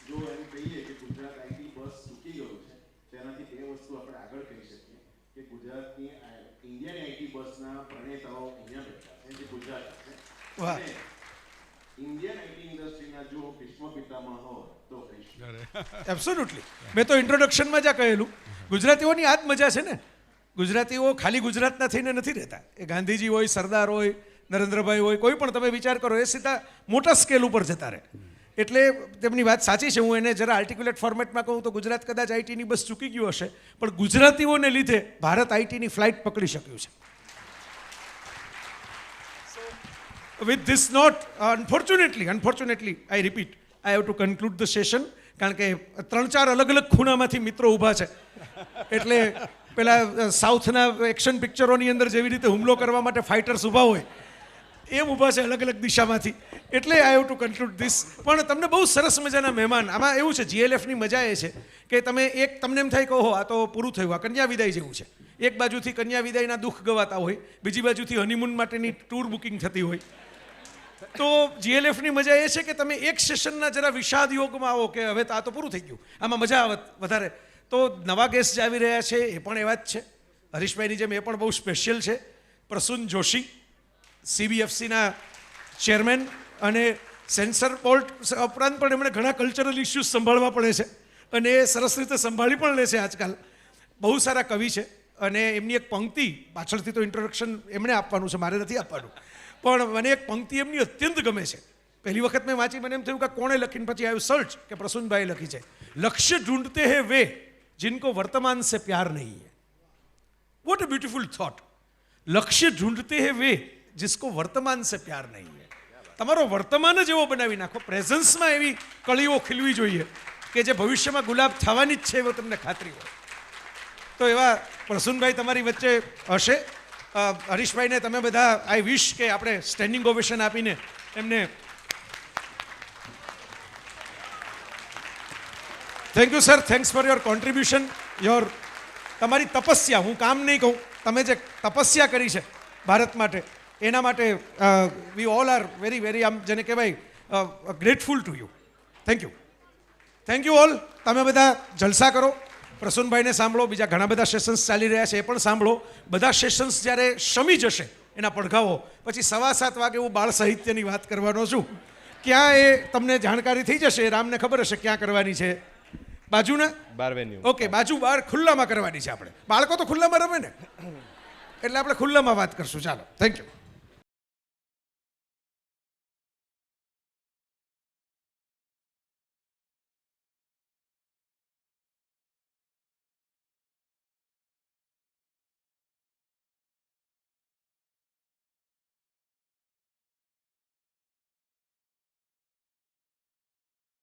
E: જો એમ કહીએ કે Gujarat IT બસ ચૂકી ગયું છે, તેનાથી 2 વસ્તુ આપણે આગળ કહી શકીએ કે ગુજરાતની ઇન્ડિયાની આઈટી બસના પ્રણેતાઓ અહીંયા બેઠા છે, જે ગુજરાત છે. અને ઇન્ડિયન આઈટી ઇન્ડસ્ટ્રીના જો ભીષ્મ પિતામહ હોય તો કહીશું.
C: એબ્સોલ્યુટલી. મેં તો ઇન્ટ્રોડક્શનમાં જ કહેલું, ગુજરાતીઓની આ જ મજા છે ને. ગુજરાતીઓ ખાલી ગુજરાતના થઈને નથી રહેતા. એ ગાંધીજી હોય, સરદાર હોય, નરેન્દ્રભાઈ હોય, કોઈ પણ તમે વિચાર કરો, એ સીધા મોટા સ્કેલ ઉપર જતા રહે. એટલે તેમની વાત સાચી છે. હું એને જરા આર્ટિક્યુલેટ ફોર્મેટમાં કહું તો ગુજરાત કદાચ આઈટીની બસ ચૂકી ગયું હશે, પણ ગુજરાતીઓને લીધે ભારત આઈટીની ફ્લાઇટ પકડી શક્યું છે. With this note, unfortunately I repeat, I have to conclude the session. કારણ કે 3-4 અલગ અલગ ખૂણામાંથી મિત્રો ઊભા છે. એટલે પેલા સાઉથના એક્શન પિક્ચરોની અંદર જેવી રીતે હુમલો કરવા માટે ફાઇટર્સ ઊભા હોય, એમ ઊભા છે અલગ અલગ દિશામાંથી. એટલે આઈ હેવ ટુ કન્ક્લુડ ધીસ. પણ તમને બહુ સરસ મજાના મહેમાન. આમાં એવું છે GLFની મજા એ છે કે તમને એમ થાય કે ઓહો આ તો પૂરું થયું, આ કન્યા વિદાય જેવું છે. એક બાજુથી કન્યા વિદાયના દુઃખ ગવાતા હોય, બીજી બાજુથી હનીમૂન માટેની ટૂર બુકિંગ થતી હોય. તો GLFની મજા એ છે કે તમે એક સેશનના જરા વિષાદ યોગમાં આવો કે હવે તો આ તો પૂરું થઈ ગયું, આમાં મજા આવે વધારે. તો નવા ગેસ્ટ જે આવી રહ્યા છે એ પણ એવા જ છે. હરીશભાઈની જેમ એ પણ બહુ સ્પેશિયલ છે. પ્રસૂન જોશી, CBFCના ચેરમેન અને સેન્સર બોર્ડ ઉપરાંત પણ એમણે ઘણા કલ્ચરલ ઇસ્યુઝ સંભાળવા પડે છે અને એ સરસ રીતે સંભાળી પણ લે છે આજકાલ. બહુ સારા કવિ છે અને એમની એક પંક્તિ પાછળથી તો ઇન્ટ્રોડક્શન એમણે આપવાનું છે, મારે નથી આપવાનું, પણ મને એક પંક્તિ એમની અત્યંત ગમે છે. પહેલી વખત મેં વાંચી મને એમ થયું કે કોણે લખીને પછી આવ્યું સર્ચ કે પ્રસૂનભાઈએ લખી છે. લક્ષ્ય ઢૂંઢતે હે વે जिनको वर्तमान से प्यार नहीं है. What a beautiful thought. लक्ष्य ढूंढते हैं वे जिसको वर्तमान से प्यार नहीं है. તમારો વર્તમાન જ એવો બનાવી નાખો, પ્રેઝન્સમાં એવી કળીઓ ખીલવી જોઈએ કે જે ભવિષ્યમાં ગુલાબ થવાની જ છે એવો તમને ખાતરી હોય. તો એવા પ્રસૂનભાઈ તમારી વચ્ચે હશે. હરીશભાઈને તમે બધા આઈ વિશ કે આપણે સ્ટેન્ડિંગ ઓવેશન આપીને એમને thank you sir, thanks for your contribution, તમારી તપસ્યા, હું કામ નહીં કહું, તમે જે તપસ્યા કરી છે ભારત માટે એના માટે we all are very very આમ જેને કહેવાય grateful to you. Thank you all. તમે બધા જલસા કરો, પ્રસૂનભાઈને સાંભળો, બીજા ઘણા બધા સેશન્સ ચાલી રહ્યા છે એ પણ સાંભળો. બધા સેશન્સ જ્યારે શમી જશે એના પડઘાઓ પછી 7:15 વાગે હું બાળ સાહિત્યની વાત કરવાનો છું. ક્યાં એ તમને જાણકારી થઈ જશે, રામને ખબર હશે ક્યાં કરવાની છે. બાજુના
B: બાર વેન્યુ.
C: ઓકે, બાજુ બહાર ખુલ્લામાં કરવાની છે આપણે. બાળકો તો ખુલ્લામાં રમે ને, એટલે આપણે ખુલ્લામાં વાત કરશું. ચાલો, થેન્ક યુ.